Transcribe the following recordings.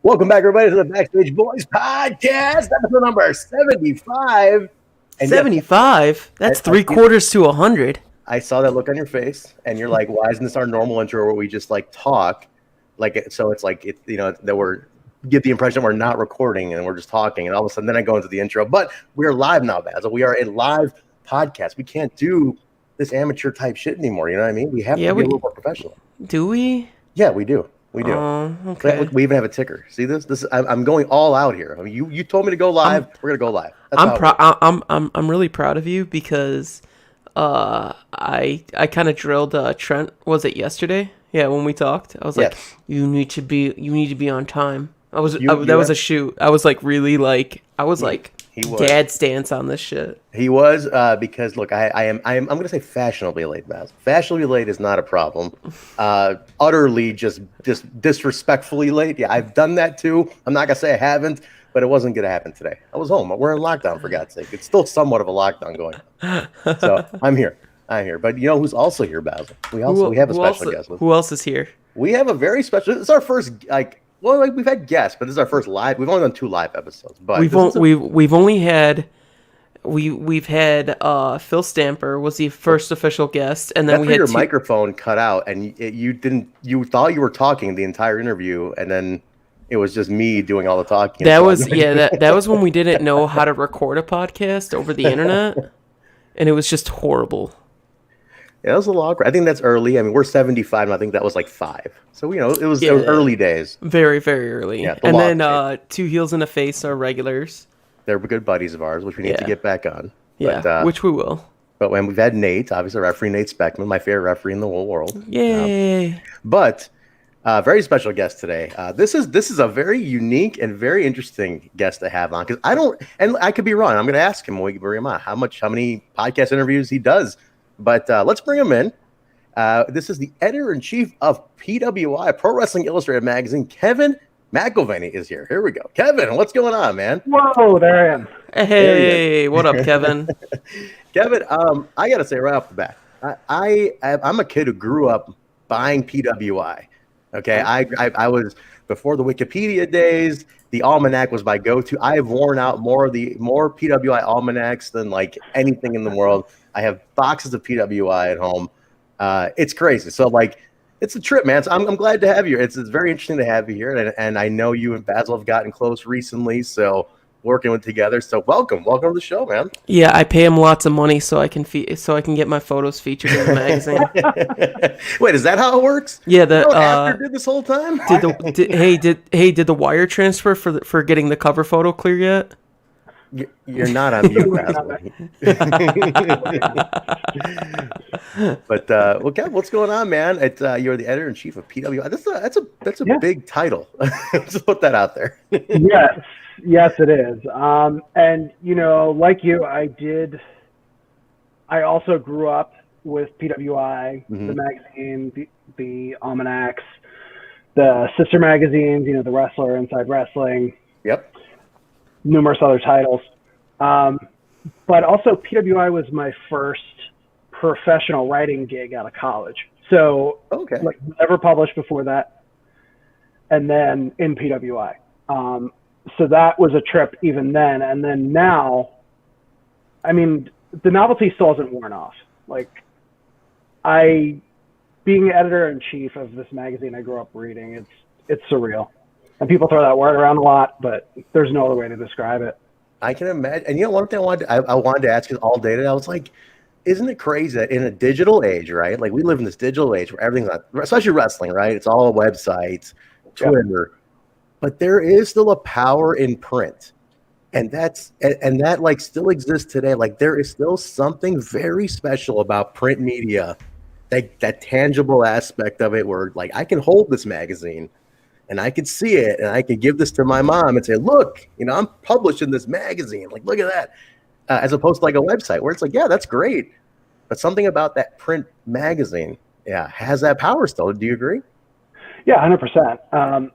Welcome back, everybody, to the Backstage Boys podcast, episode number 75. And 75? That's three quarters to 100. I saw that look on your face, and you're like, why isn't this our normal intro where we just like talk? So it's like, that we're get the impression we're not recording and we're just talking. And all of a sudden, then I go into the intro. But we're live now, Basil. We are a live podcast. We can't do this amateur type shit anymore. You know what I mean? We have to be a little more professional. Do we? Yeah, we do. We do. Okay. We even have a ticker. See this? I'm going all out here. I mean, you told me to go live. We're gonna go live. I'm really proud of you because I kind of drilled Trent. Was it yesterday? Yeah, when we talked, I was like, you need to be on time. That was a shoot. I was like really like dad stance on this shit. He was because look, I'm gonna say fashionably late, Baz. Fashionably late is not a problem. Utterly just disrespectfully late. Yeah, I've done that too. I'm not gonna say I haven't, but it wasn't gonna happen today. I was home. We're in lockdown, for God's sake. It's still somewhat of a lockdown going on. So I'm here. But you know who's also here, Basil? We have a special guest. Who else is here? We have a very special. This is our first we've had guests, but this is our first live. We've only done 2 live episodes, but we've had Phil Stamper was the first official guest, and then we had your microphone cut out, and you thought you were talking the entire interview, and then it was just me doing all the talking. That was when we didn't know how to record a podcast over the internet, and it was just horrible. Yeah, it was a little awkward. I think that's early. I mean, we're 75, and I think that was like 5. So, it was early days. Very, very early. Yeah, and then 2 Heels in a Face are regulars. They're good buddies of ours, which we need to get back on. Yeah, but, which we will. But when we've had Nate, obviously referee Nate Speckman, my favorite referee in the whole world. Yay! But very special guest today. This is a very unique and very interesting guest to have on, because I could be wrong. I'm going to ask him when we bring him on how many podcast interviews he does. But let's bring him in. This is the editor-in-chief of PWI, Pro Wrestling Illustrated magazine. Kevin McElvaney is here. Here we go. Kevin, what's going on, man? Whoa, there I am. Hey, what up, Kevin? Kevin, I got to say right off the bat, I'm a kid who grew up buying PWI. Okay, I was, before the Wikipedia days, the almanac was my go-to. I have worn out more PWI almanacs than like anything in the world. I have boxes of PWI at home. It's crazy. So it's a trip, man. So I'm glad to have you. It's very interesting to have you here. And I know you and Basil have gotten close recently, so working together. So welcome to the show, man. Yeah, I pay him lots of money so I can get my photos featured in the magazine. Wait, is that how it works? Yeah, After did this whole time? Did the wire transfer for getting the cover photo clear yet? You're not on mute, Basil. But Kev, what's going on, man? You're the editor-in-chief of PWI. That's a big title. Just put that out there. Yes, it is. And like you, I also grew up with PWI, the magazine, the almanacs, the sister magazines. The Wrestler, Inside Wrestling. Yep. Numerous other titles. But also PWI was my first professional writing gig out of college. So never published before that. And then in PWI. So that was a trip even then. And then now, I mean, the novelty still hasn't worn off. Being editor-in-chief of this magazine I grew up reading, it's surreal. And people throw that word around a lot, but there's no other way to describe it. I can imagine. And one thing I wanted to ask you all day today, I was like, isn't it crazy that in a digital age, right? Like we live in this digital age where everything's especially wrestling, right? It's all websites, Twitter, but there is still a power in print. And that still exists today. Like there is still something very special about print media, that tangible aspect of it where I can hold this magazine and I could see it, and I could give this to my mom and say, look, I'm published in this magazine. Look at that. As opposed to a website where it's that's great. But something about that print magazine, has that power still. Do you agree? Yeah, 100%.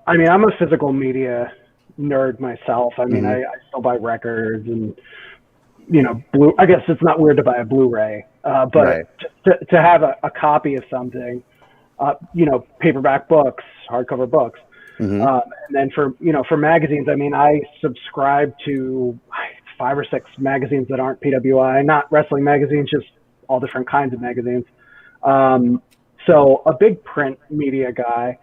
I mean, I'm a physical media nerd myself. I mean, I still buy records and, I guess it's not weird to buy a Blu-ray, but to have a copy of something, paperback books, hardcover books, And then for magazines, I mean, I subscribe to 5 or 6 magazines that aren't PWI, not wrestling magazines, just all different kinds of magazines. So a big print media guy.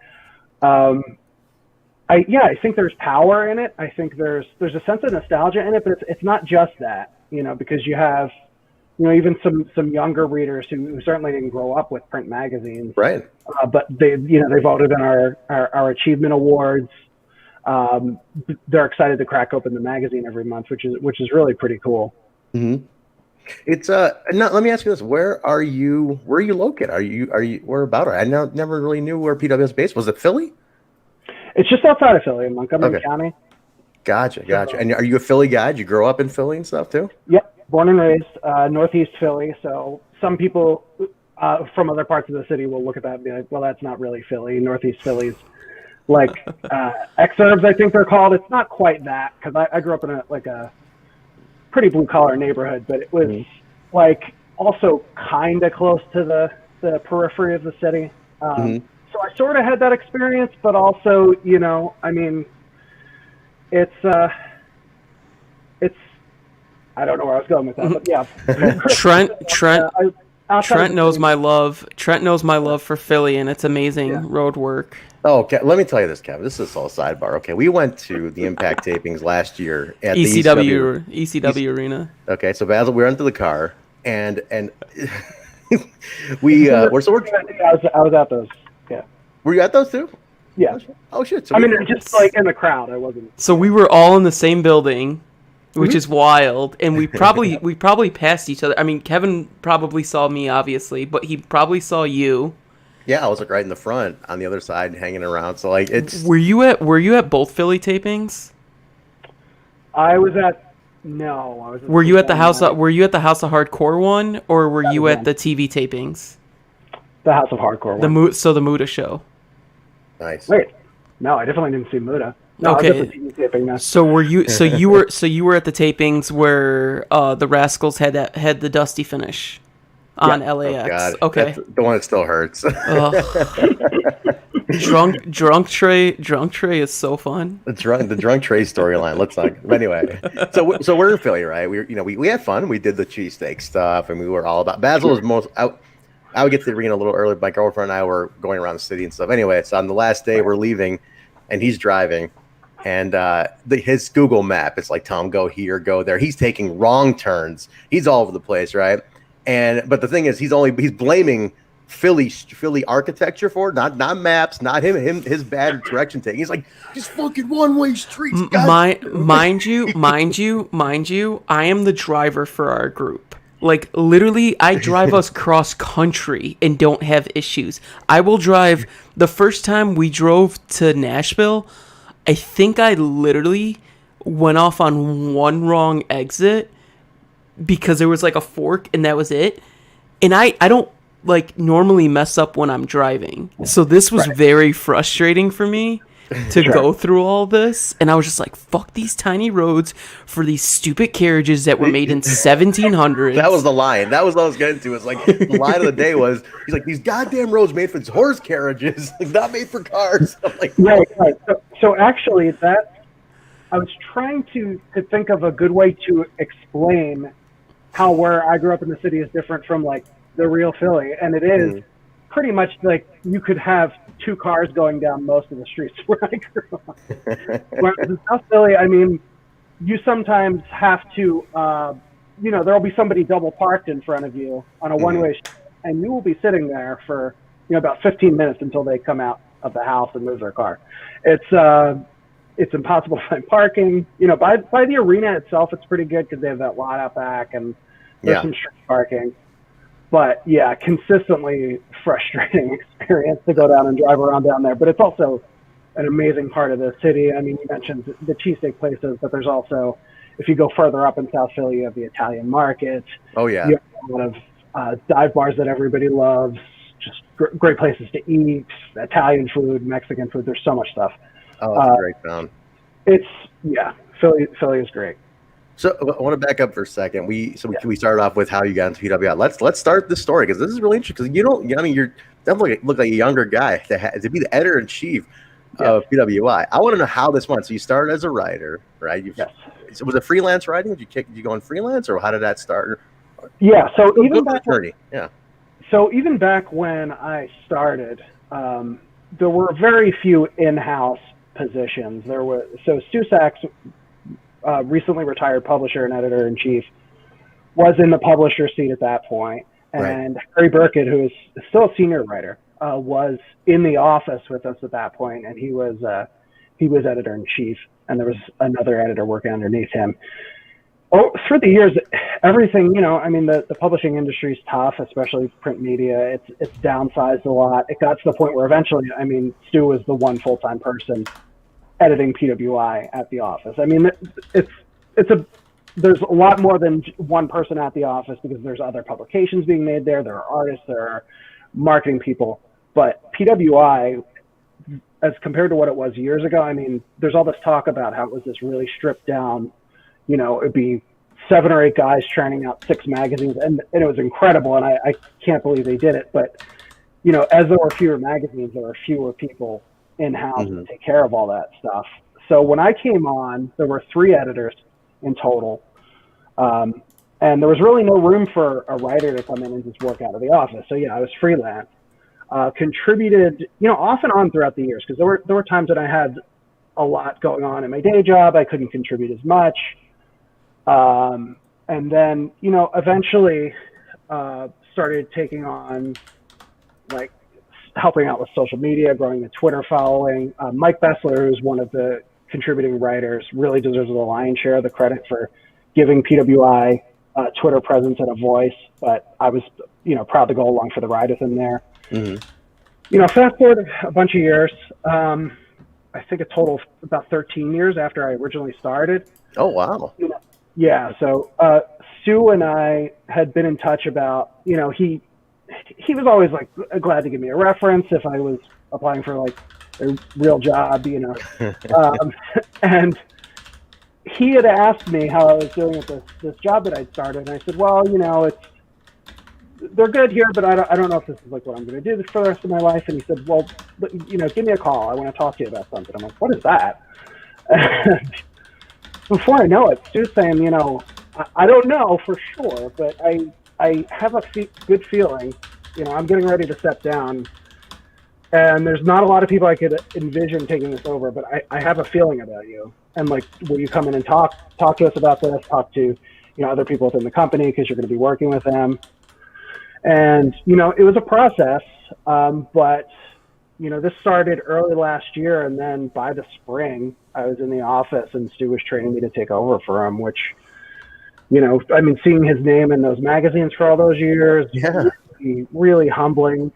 I think there's power in it. I think there's a sense of nostalgia in it, but it's not just that, because you have, even some younger readers who certainly didn't grow up with print magazines, right? But they voted in our achievement awards. They're excited to crack open the magazine every month, which is really pretty cool. Mm-hmm. It's now, let me ask you this: where are you located? Are you where about? I never really knew where PWI was based. Was it Philly? It's just outside of Philly, in Montgomery County. Gotcha. And are you a Philly guy? Did you grow up in Philly and stuff too? Yep, born and raised Northeast Philly. So some people from other parts of the city will look at that and be like, "Well, that's not really Philly. Northeast Philly's like exurbs, I think they're called." It's not quite that, because I grew up in a pretty blue collar neighborhood, but it was like also kind of close to the periphery of the city. So I sort of had that experience, but also, I mean, it's I don't know where I was going with that, but yeah. Trent knows my love. Trent knows my love for Philly and its amazing road work. Oh, okay. Let me tell you this, Kevin. This is all sidebar. Okay, we went to the Impact tapings last year at the ECW arena. Okay, so Basil, we went to the car, and we I was at those. Yeah. Were you at those too? Yeah. Oh shit! So just like in the crowd, I wasn't. So we were all in the same building, which is wild, and we probably passed each other. I mean, Kevin probably saw me, obviously, but he probably saw you. Yeah, I was like right in the front on the other side, hanging around. So like, it's. Were you at both Philly tapings? I was at. No, I was. Were you at the House of Hardcore one, or were you at the TV tapings? The House of Hardcore one. The Muda show. Nice. Wait, no, I definitely didn't see Muda. No, okay. I was at the TV taping now. So were you? So you were at the tapings where the Rascals had the Dusty finish on LAX. Oh, God. Okay. That's the one that still hurts. Drunk Trey is so fun. The drunk Trey storyline. Let's not. But anyway, so we're in Philly, right? We had fun. We did the cheesesteak stuff, and we were all about. Basil was most. I would get to the arena a little early. My girlfriend and I were going around the city and stuff. Anyway, it's on the last day we're leaving, and he's driving, and his Google map, it's like, Tom, go here, go there. He's taking wrong turns. He's all over the place, right? But the thing is, he's blaming Philly architecture for it, not maps, not his bad direction taking. He's like, just fucking one-way streets. Mind you, I am the driver for our group. Like, literally, I drive us cross country and don't have issues. I will drive. The first time we drove to Nashville, I think I literally went off on one wrong exit because there was like a fork and that was it. And I don't like normally mess up when I'm driving. So this was very frustrating for me to go through all this, and I was just like, fuck these tiny roads for these stupid carriages that were made in 1700s. That was the line. That was what I was getting to. It's like, the line of the day was, he's like, these goddamn roads made for horse carriages, like, not made for cars. I'm like, right. So actually, I was trying to think of a good way to explain how where I grew up in the city is different from like the real Philly, and it is pretty much like you could have 2 cars going down most of the streets where I grew up. Whereas in South Philly, I mean, you sometimes have to, there'll be somebody double parked in front of you on a one-way street, and you will be sitting there for, about 15 minutes until they come out of the house and move their car. It's impossible to find parking. By the arena itself, it's pretty good because they have that lot out back and there's some street parking. But yeah, consistently frustrating experience to go down and drive around down there. But it's also an amazing part of the city. I mean, you mentioned the cheesesteak places, but there's also, if you go further up in South Philly, you have the Italian market. Oh yeah. You have a lot of dive bars that everybody loves. Just great places to eat. Italian food, Mexican food. There's so much stuff. Oh, that's a great town. Philly is great. So I want to back up for a second. We started off with how you got into PWI. Let's start this story because this is really interesting. Because you definitely look like a younger guy to be the editor in chief. of PWI. I want to know how this went. So you started as a writer, right? Yes. So was it freelance writing? Did you go on freelance, or how did that start? Yeah. So even back when I started, there were very few in-house positions. Stu Sachs, recently retired publisher and editor-in-chief, was in the publisher seat at that point, and Harry Burkett, who is still a senior writer, was in the office with us at that point, and he was editor-in-chief, and there was another editor working underneath him. Oh, through the years, everything, I mean, the publishing industry is tough, especially print media. It's downsized a lot. It got to the point where eventually, Stu was the one full-time person editing PWI at the office. I mean, there's a lot more than one person at the office, because there's other publications being made there. There are artists, there are marketing people. But PWI, as compared to what it was years ago, I mean, there's all this talk about how it was this really stripped down, it'd be 7 or 8 guys churning out 6 magazines, and it was incredible, and I can't believe they did it. But, as there were fewer magazines, there were fewer people in-house to take care of all that stuff. So when I came on, there were 3 editors in total. And there was really no room for a writer to come in and just work out of the office. So yeah, I was freelance, contributed, off and on throughout the years, because there were times that I had a lot going on in my day job. I couldn't contribute as much. And then, eventually, started taking on, like, helping out with social media, growing the Twitter following. Mike Bessler, who's one of the contributing writers, really deserves the lion's share of the credit for giving PWI Twitter presence and a voice. But I was, proud to go along for the ride with him there. Fast forward a bunch of years, I think a total of about 13 years after I originally started. Oh, wow. Yeah. So Stu and I had been in touch about, he was always like glad to give me a reference if I was applying for like a real job, and he had asked me how I was doing at this job that I'd started, and I said, well, they're good here, but I don't know if this is like what I'm going to do for the rest of my life. And he said, well, give me a call. I want to talk to you about something. I'm like, what is that? And before I know it, Stu's saying, I don't know for sure, but I have a good feeling, I'm getting ready to step down, and there's not a lot of people I could envision taking this over, but I have a feeling about you. And like, will you come in and talk to us about this, talk to, other people within the company, because you're going to be working with them. And, it was a process, but, this started early last year, and then by the spring, I was in the office, and Stu was training me to take over for him, which, seeing his name in those magazines for all those years, really humbling.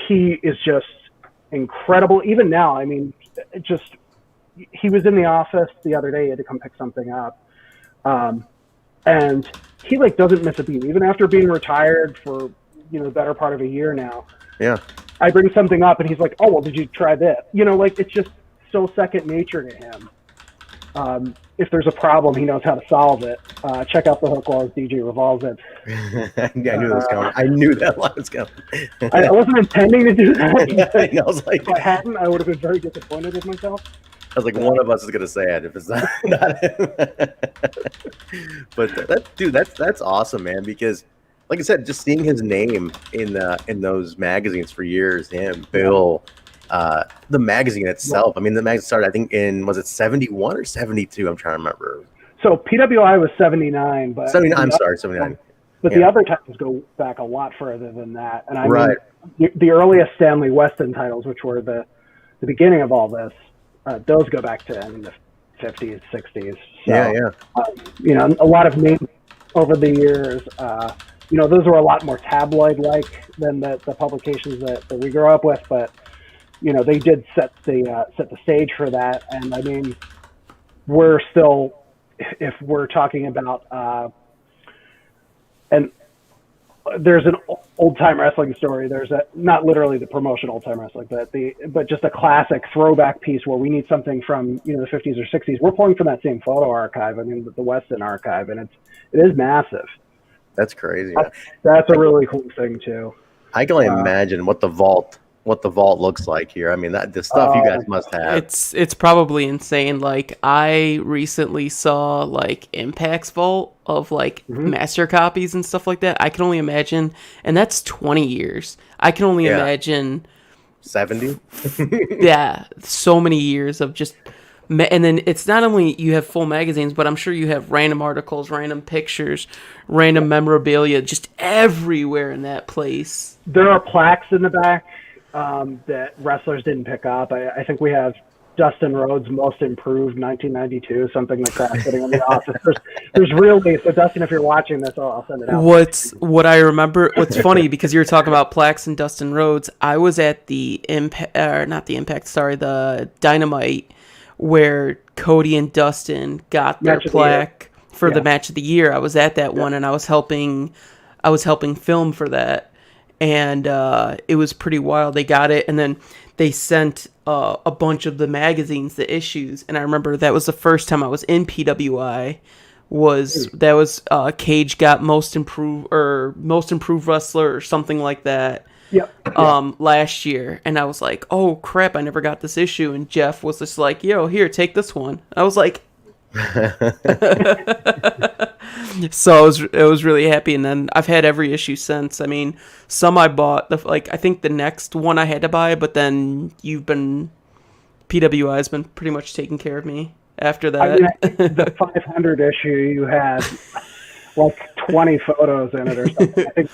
He is just incredible. Even now, he was in the office the other day. He had to come pick something up. And he doesn't miss a beat, even after being retired for, the better part of a year now. Yeah. I bring something up and he's like, oh, well, did you try this? It's just so second nature to him. If there's a problem, he knows how to solve it. Check out the hook while his DJ revolves it. I knew that was coming. I knew that was coming. I wasn't intending to do that. I was like, if I hadn't, I would have been very disappointed with myself. I was like, one of us is gonna say it if it's not him. But that's awesome, man. Because, like I said, just seeing his name in those magazines for years, him, Bill, the magazine itself. The magazine started, I think, was it 71 or 72? I'm trying to remember. So PWI was 79, but 79. I'm sorry, 79. But the other titles go back a lot further than that. And the earliest Stanley Weston titles, which were the beginning of all this, those go back to the 50s, 60s. So, a lot of names over the years. Those were a lot more tabloid-like than the publications that we grew up with, but they did set the stage for that. And we're still, if we're talking about, and there's an old-time wrestling story. There's not literally the promotion old-time wrestling, but just a classic throwback piece where we need something from the 50s or 60s. We're pulling from that same photo archive. The Weston archive, and it is massive. That's crazy. That's a really cool thing too. I can only imagine what the vault what the vault looks like here. I mean, the stuff you guys must have. It's probably insane. Like, I recently saw like Impact's vault of like master copies and stuff like that. I can only imagine, and that's 20 years. I can only imagine 70. Yeah, so many years of just. And then it's not only you have full magazines, but I'm sure you have random articles, random pictures, random memorabilia, just everywhere in that place. There are plaques in the back that wrestlers didn't pick up. I think we have Dustin Rhodes' Most Improved 1992, something like that, sitting in the office. There's really, so Dustin, if you're watching this, I'll send it out. What I remember, what's funny, because you were talking about plaques and Dustin Rhodes, I was at the the Dynamite, where Cody and Dustin got their plaque for the match of the year. I was at that one, and I was helping film for that, and it was pretty wild. They got it, and then they sent a bunch of the magazines, the issues, and I remember that was the first time I was in PWI. Cage got most improved wrestler or something like that. Last year, and I was like, oh crap, I never got this issue, and Jeff was just like, yo, here, take this one. I was like so I was really happy, and then I've had every issue since. I mean, some I bought, I think the next one I had to buy, but then PWI has been pretty much taking care of me after that. I mean, the 500 issue, you had like 20 photos in it or something. I think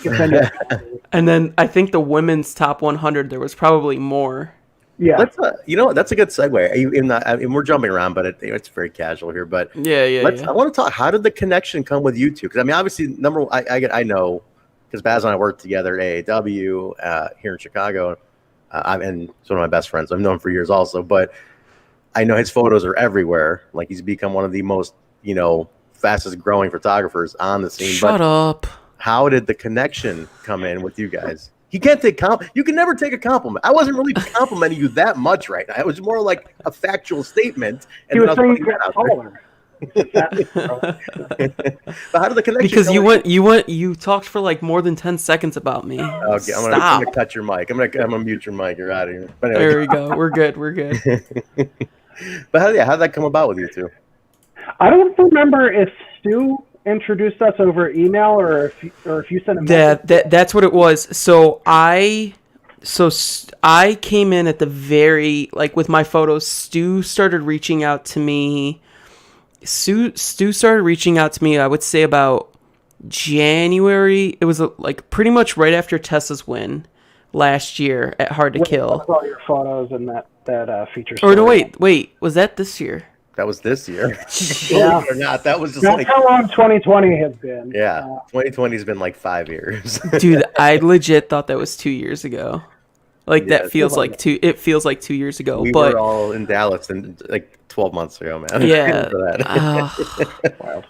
and then I think the women's top 100, there was probably more. Yeah, that's a good segue. And we're jumping around, but it's very casual here. But I want to talk. How did the connection come with you two? Because I mean, obviously, I know because Baz and I worked together at AAW here in Chicago, and he's one of my best friends. I've known him for years also, but I know his photos are everywhere. Like, he's become one of the most fastest growing photographers on the scene. Shut up. How did the connection come in with you guys? He can't take you can never take a compliment. I wasn't really complimenting you that much right now. It was more like a factual statement. And he was saying you got taller. But how did the connection? Because you talked for like more than 10 seconds about me. Okay, I'm gonna cut your mic. I'm gonna mute your mic. You're out of here. But anyway, there we go. We're good. But how did that come about with you two? I don't remember if Stu introduced us over email or if you sent a message. That's what it was. So I came in at the very, like, with my photos. Stu started reaching out to me. Stu started reaching out to me, I would say about January. It was like pretty much right after Tessa's win last year at Hard to Kill. I saw your photos in that feature story. Or no, wait, was that this year? That was this year. Yeah. Or not. That was just That's how long 2020 has been. Yeah, 2020 has been like 5 years. Dude, I legit thought that was 2 years ago. Like, that feels like two. It feels like 2 years ago. We were all in Dallas like 12 months ago, man. Yeah.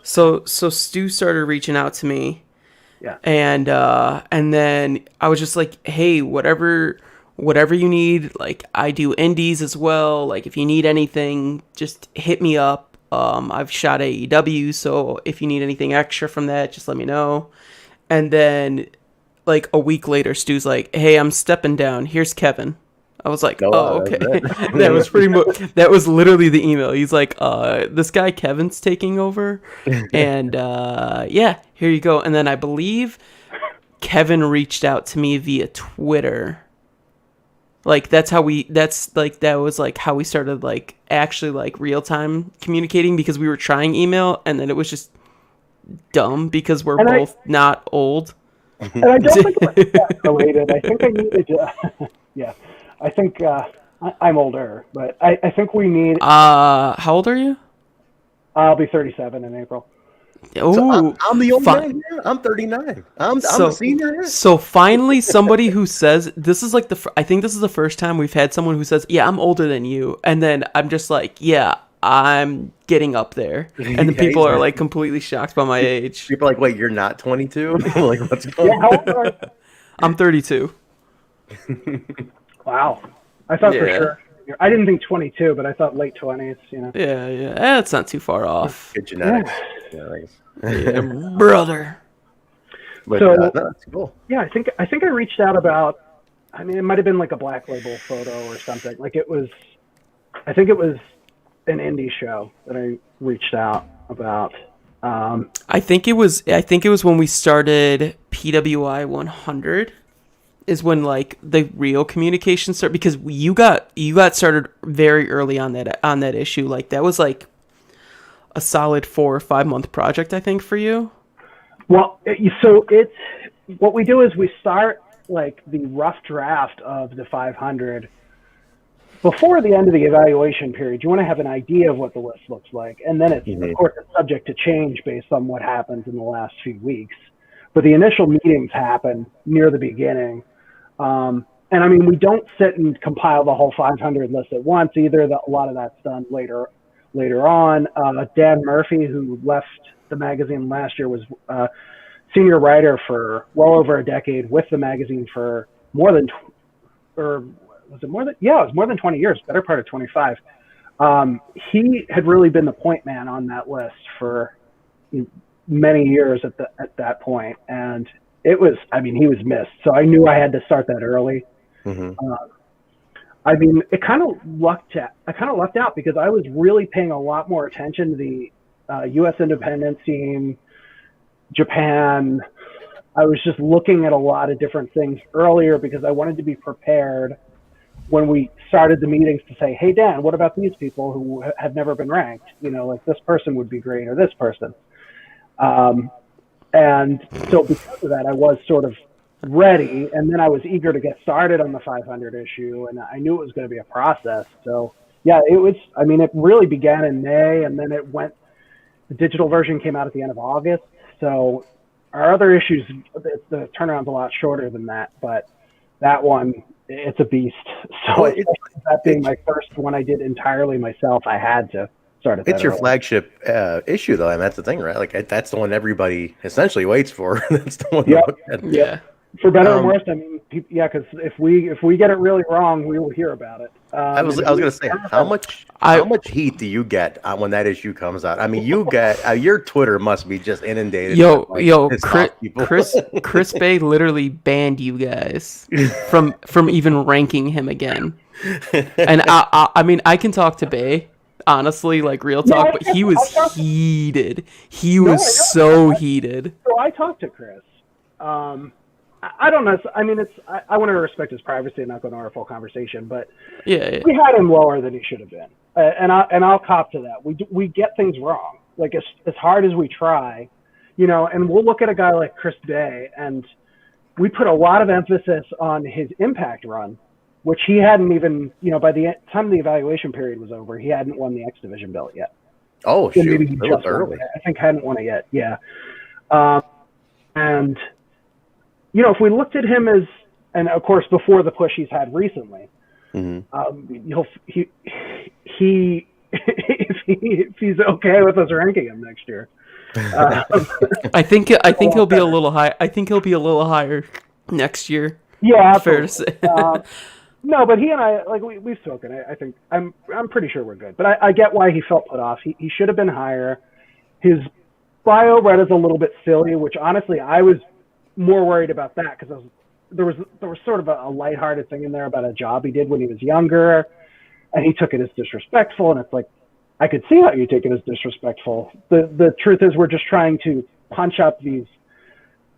So Stu started reaching out to me. Yeah. And then I was just like, hey, whatever you need, like, I do indies as well. Like, if you need anything, just hit me up. I've shot AEW, so if you need anything extra from that, just let me know. And then, like, a week later, Stu's like, hey, I'm stepping down. Here's Kevin. I was like, oh, okay. That was pretty much, that was literally the email. He's like, this guy Kevin's taking over. And, yeah, here you go. And then I believe Kevin reached out to me via Twitter. Like, that was like how we started, like, actually, like, real time communicating, because we were trying email, and then it was just dumb because we're both not old. And I don't think it was related. I think I needed to, yeah. I think I'm older, but I think we need. How old are you? I'll be 37 in April. Oh, so I'm the old man here. I'm 39. I'm a senior here. So finally, somebody who says this is like I think this is the first time we've had someone who says, "Yeah, I'm older than you," and then I'm just like, "Yeah, I'm getting up there," and then people are like completely shocked by my age. People are like, "Wait, you're not 22? Like, what's going on?" How old are you? I'm 32. Wow, I thought for sure. I didn't think 22, but I thought late 20s. Yeah. That's not too far off. Good genetics. Yeah, brother. But, so that's cool. Yeah, I think I reached out about I mean, it might have been like a Black Label photo or something. Like I think it was an indie show that I reached out about. I think it was when we started PWI 100 is when like the real communication started, because you got started very early on that issue. Like that was like a solid 4 or 5 month project, I think, for you. Well, so it's what we do is we start like the rough draft of the 500 before the end of the evaluation period. You want to have an idea of what the list looks like, and then it's of course it's subject to change based on what happens in the last few weeks. But the initial meetings happen near the beginning, and I mean we don't sit and compile the whole 500 list at once either. A lot of that's done later on. Dan Murphy, who left the magazine last year, was senior writer for well over a decade with the magazine for more than was it more than? Yeah, it was more than 20 years, better part of 25. He had really been the point man on that list for many years at that point, and it was, I mean, he was missed. So I knew I had to start that early. I mean, I kind of lucked out because I was really paying a lot more attention to the U.S. independent scene, Japan. I was just looking at a lot of different things earlier because I wanted to be prepared when we started the meetings to say, hey, Dan, what about these people who have never been ranked? You know, like this person would be great, or this person. And so because of that, I was sort of ready. And then I was eager to get started on the 500 issue. And I knew it was going to be a process. So, yeah, it really began in May. And then the digital version came out at the end of August. So our other issues, the turnaround's a lot shorter than that. But that one, it's a beast. So that being my first one I did entirely myself, I had to start it. It's your flagship issue, though, and that's the thing, right? Like that's the one everybody essentially waits for. That's the one. Yeah. For better or worse, I mean, because if we get it really wrong, we will hear about it. I was going to say, how much heat do you get when that issue comes out? I mean, you get your Twitter must be just inundated. Chris Bay literally banned you guys from even ranking him again. And I mean, I can talk to Bay, honestly, like real talk, but he was heated. He was so heated. So I talked to Chris. I don't know. I mean, I want to respect his privacy and not go into our full conversation, but yeah, we had him lower than he should have been, and I'll cop to that. We get things wrong, like as hard as we try, you know. And we'll look at a guy like Chris Bay, and we put a lot of emphasis on his Impact run, which he hadn't even, you know, by the time the evaluation period was over, he hadn't won the X Division belt yet. Oh, shoot, maybe he just early. I think hadn't won it yet. Yeah, and. You know, if we looked at him as, and of course before the push he's had recently, if he's okay with us ranking him next year, I think he'll be a little high. I think he'll be a little higher next year. Yeah, fair to say. No, but he and I, like we've spoken. I think I'm pretty sure we're good. But I get why he felt put off. He should have been higher. His bio read is a little bit silly, which honestly I was more worried about that because there was sort of a lighthearted thing in there about a job he did when he was younger, and he took it as disrespectful. And it's like, I could see how you take it as disrespectful. The truth is, we're just trying to punch up these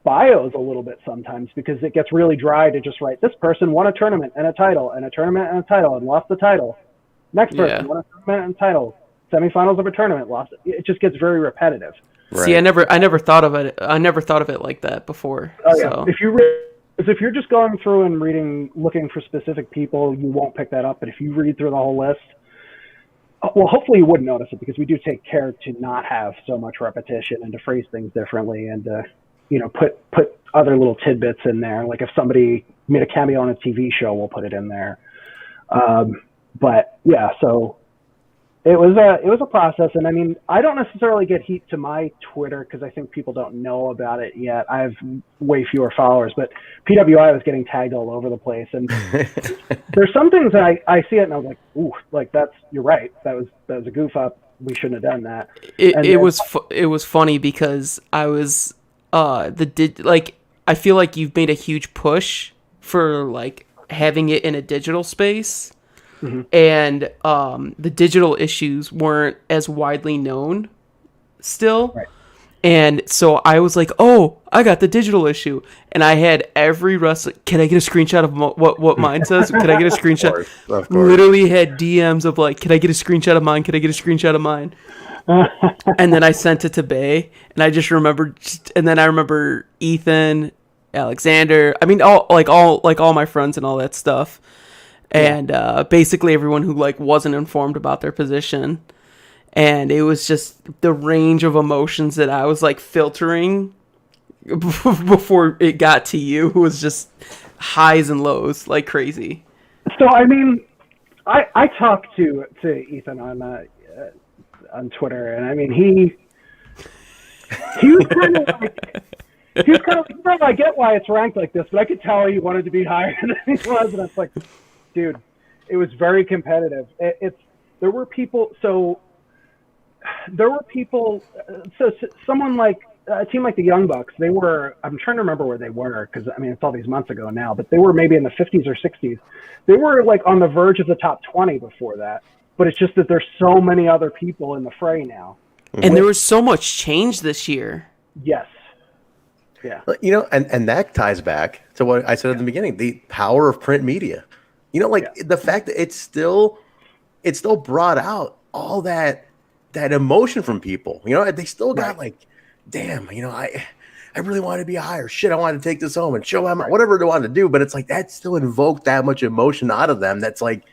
bios a little bit sometimes because it gets really dry to just write this person won a tournament and a title and a tournament and a title and lost the title. Next person won a tournament and a title, semifinals of a tournament, lost it. It just gets very repetitive. Right. See, I never thought of it. I never thought of it like that before. Oh yeah. So. If you're just going through and looking for specific people, you won't pick that up. But if you read through the whole list, well, hopefully you wouldn't notice it because we do take care to not have so much repetition and to phrase things differently and you know, put other little tidbits in there. Like if somebody made a cameo on a TV show, we'll put it in there. But yeah, so. It was a process, and I mean, I don't necessarily get heat to my Twitter because I think people don't know about it yet. I have way fewer followers, but PWI was getting tagged all over the place, and there's some things that I see it and I was like, ooh, like you're right. That was a goof up. We shouldn't have done that. It was funny because I was I feel like you've made a huge push for like having it in a digital space, and the digital issues weren't as widely known still. Right. And so I was like, oh, I got the digital issue. And I had every wrestler. Can I get a screenshot of what mine says? Can I get a screenshot? Of course. Literally had DMs of like, can I get a screenshot of mine? Can I get a screenshot of mine? And then I sent it to Bay. And I just remembered. And then I remember Ethan, Alexander. I mean, all my friends and all that stuff. And basically everyone who like wasn't informed about their position. And it was just the range of emotions that I was like filtering before it got to you was just highs and lows like crazy. So I mean, I talked to Ethan on Twitter, and I mean he was kind of like, bro, I get why it's ranked like this, but I could tell he wanted to be higher than he was, and I was like, dude, it was very competitive. There were people. So someone like a team like the Young Bucks, they were, I'm trying to remember where they were, because I mean it's all these months ago now, but they were maybe in the 50s or 60s. They were like on the verge of the top 20 before that, but it's just that there's so many other people in the fray now. And there was so much change this year. Yes. Yeah. You know, and that ties back to what I said at the beginning, the power of print media. You know, like the fact that it still brought out all that emotion from people. You know, they still got like, damn, you know, I really wanted to be higher. Shit, I wanted to take this home and show them whatever they wanted to do. But it's like that still invoked that much emotion out of them. That's like,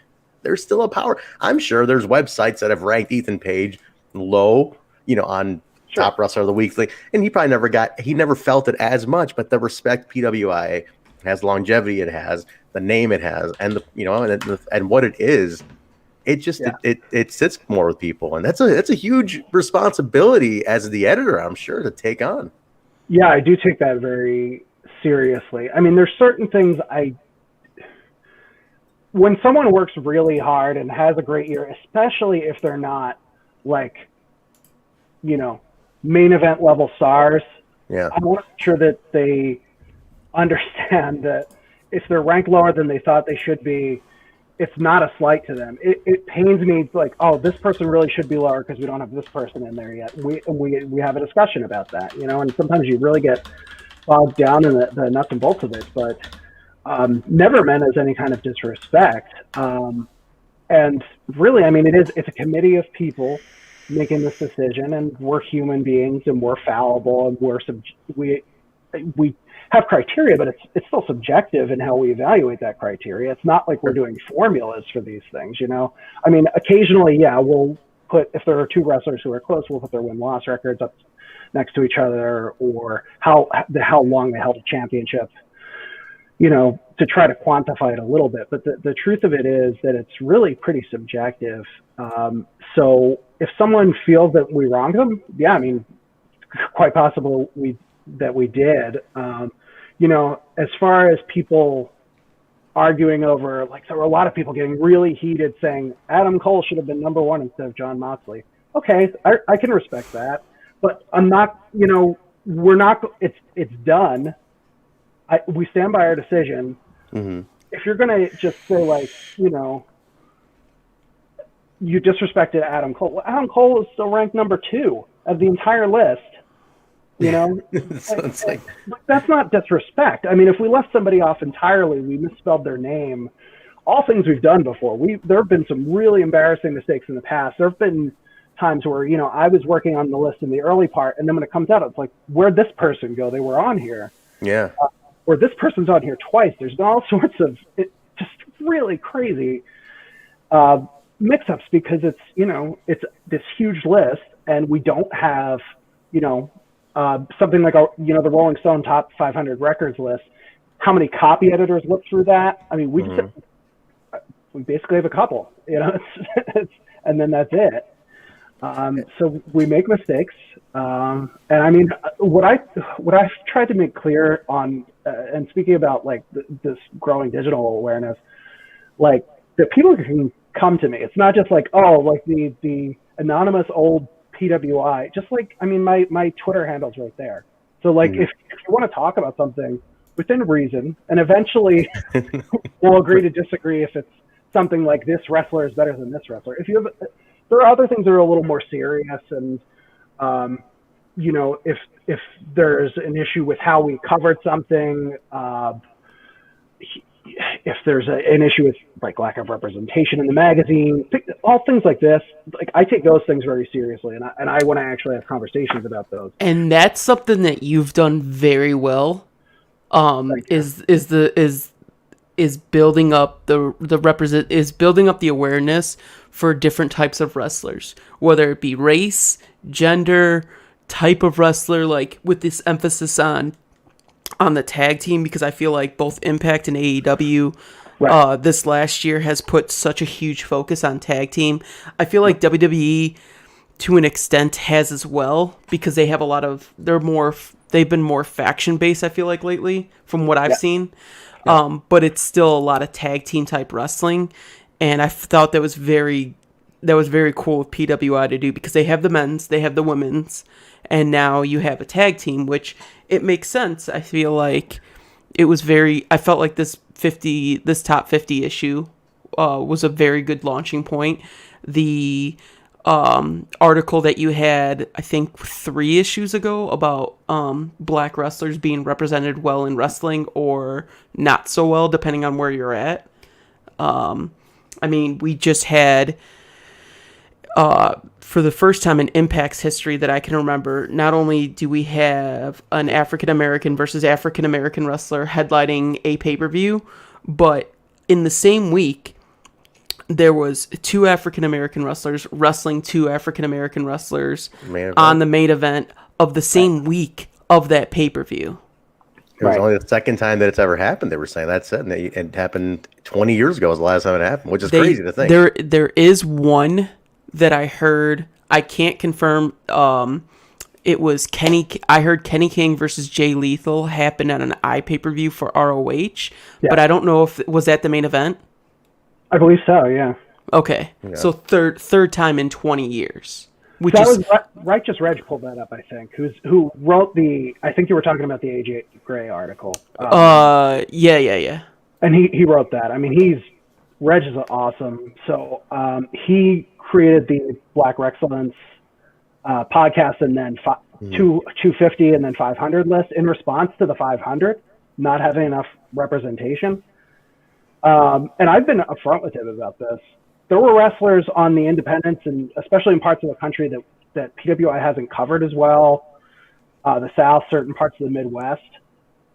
there's still a power. I'm sure there's websites that have ranked Ethan Page low, you know, on Top Wrestler of the Week, and he never felt it as much. But the respect PWI has, longevity it has, the name it has, and the, you know, and what it is. It just it sits more with people, and that's a huge responsibility as the editor, I'm sure, to take on. Yeah, I do take that very seriously. I mean, there's certain things when someone works really hard and has a great year, especially if they're not like, you know, main event level stars. Yeah, I want to make sure that they understand that if they're ranked lower than they thought they should be, it's not a slight to them. It pains me. It's like, oh, this person really should be lower because we don't have this person in there yet. We have a discussion about that, you know, and sometimes you really get bogged down in the nuts and bolts of it, but never meant as any kind of disrespect. And really, I mean, it's a committee of people making this decision, and we're human beings, and we're fallible, and we have criteria, but it's still subjective in how we evaluate that criteria. It's not like we're doing formulas for these things, you know? I mean, occasionally, we'll put, if there are two wrestlers who are close, we'll put their win-loss records up next to each other, or how long they held a championship, you know, to try to quantify it a little bit. But the truth of it is that it's really pretty subjective. So if someone feels that we wronged them, I mean, quite possible that we did. You know, as far as people arguing over, like, there were a lot of people getting really heated saying Adam Cole should have been number one instead of Jon Moxley. Okay, I can respect that, but I'm not, you know, we're not, it's done. We stand by our decision. Mm-hmm. If you're going to just say, like, you know, you disrespected Adam Cole. Well, Adam Cole is still ranked number 2 of the entire list. You know, like, that's not disrespect. I mean, if we left somebody off entirely, we misspelled their name, all things we've done before. There have been some really embarrassing mistakes in the past. There have been times where, you know, I was working on the list in the early part, and then when it comes out, it's like, where'd this person go? They were on here. Yeah. Or this person's on here twice. There's been all sorts of just really crazy mix-ups, because it's, you know, it's this huge list, and we don't have, you know, something like, you know, the Rolling Stone top 500 records list. How many copy editors look through that? I mean, we basically have a couple, you know, and then that's it. So we make mistakes. And I mean, what I've tried to make clear on, and speaking about like this growing digital awareness, like, that people can come to me. It's not just like, oh, like the anonymous old PWI, just like, I mean, my Twitter handle's right there. So like, if you want to talk about something, within reason, and eventually we'll agree to disagree if it's something like this wrestler is better than this wrestler. There are other things that are a little more serious, and if there's an issue with how we covered something, if there's an issue with like lack of representation in the magazine, all things like this, like I take those things very seriously, and I want to actually have conversations about those. And that's something that you've done very well. Is building up building up the awareness for different types of wrestlers, whether it be race, gender, type of wrestler, like with this emphasis on the tag team, because I feel like both Impact and AEW this last year has put such a huge focus on tag team. I feel like WWE to an extent has as well, because they have they've been more faction based, I feel like, lately from what I've seen. But it's still a lot of tag team type wrestling, and I thought that was very cool with PWI to do, because they have the men's, they have the women's, and now you have a tag team, which it makes sense. I feel like I felt like this top 50 issue was a very good launching point. The article that you had, I think 3 issues ago, about black wrestlers being represented well in wrestling or not so well, depending on where you're at. I mean, we just had, for the first time in Impact's history that I can remember, not only do we have an African-American versus African-American wrestler headlining a pay-per-view, but in the same week, there was 2 African-American wrestlers wrestling 2 African-American wrestlers on the main event of the same week of that pay-per-view. It was only the second time that it's ever happened. They were saying that's it, and it happened 20 years ago was the last time it happened, which is crazy to think. There is one that I heard. I can't confirm. It was Kenny. I heard Kenny King versus Jay Lethal happened on an pay-per-view for ROH, but I don't know if was that the main event. I believe so. Yeah. Okay, so third time in 20 years. Was Righteous Reg pulled that up, I think. Who wrote I think you were talking about the AJ Gray article. Yeah. And he wrote that. I mean, Reg is awesome. So he created the Black Excellence podcast, and then 250 and then 500 list in response to the 500 not having enough representation. And I've been upfront with him about this. There were wrestlers on the independents, and especially in parts of the country that PWI hasn't covered as well, the South, certain parts of the Midwest,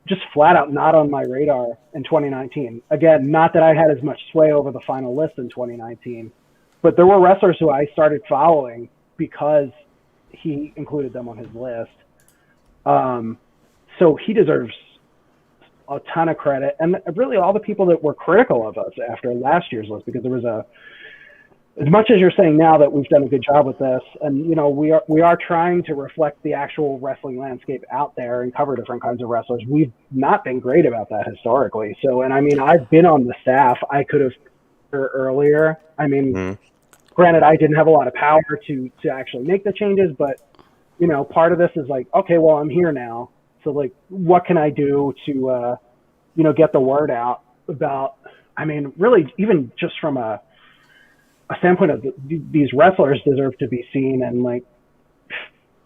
just flat out not on my radar in 2019. Again, not that I had as much sway over the final list in 2019, but there were wrestlers who I started following because he included them on his list. So he deserves a ton of credit, and really all the people that were critical of us after last year's list, because there was as much as you're saying now that we've done a good job with this, and we are trying to reflect the actual wrestling landscape out there and cover different kinds of wrestlers. We've not been great about that historically. So, and I mean, I've been on the staff. I could have earlier. I mean, granted, I didn't have a lot of power to actually make the changes, but part of this is like, okay, well, I'm here now. So like, what can I do to, get the word out about, I mean, really even just from a standpoint of these wrestlers deserve to be seen, and like,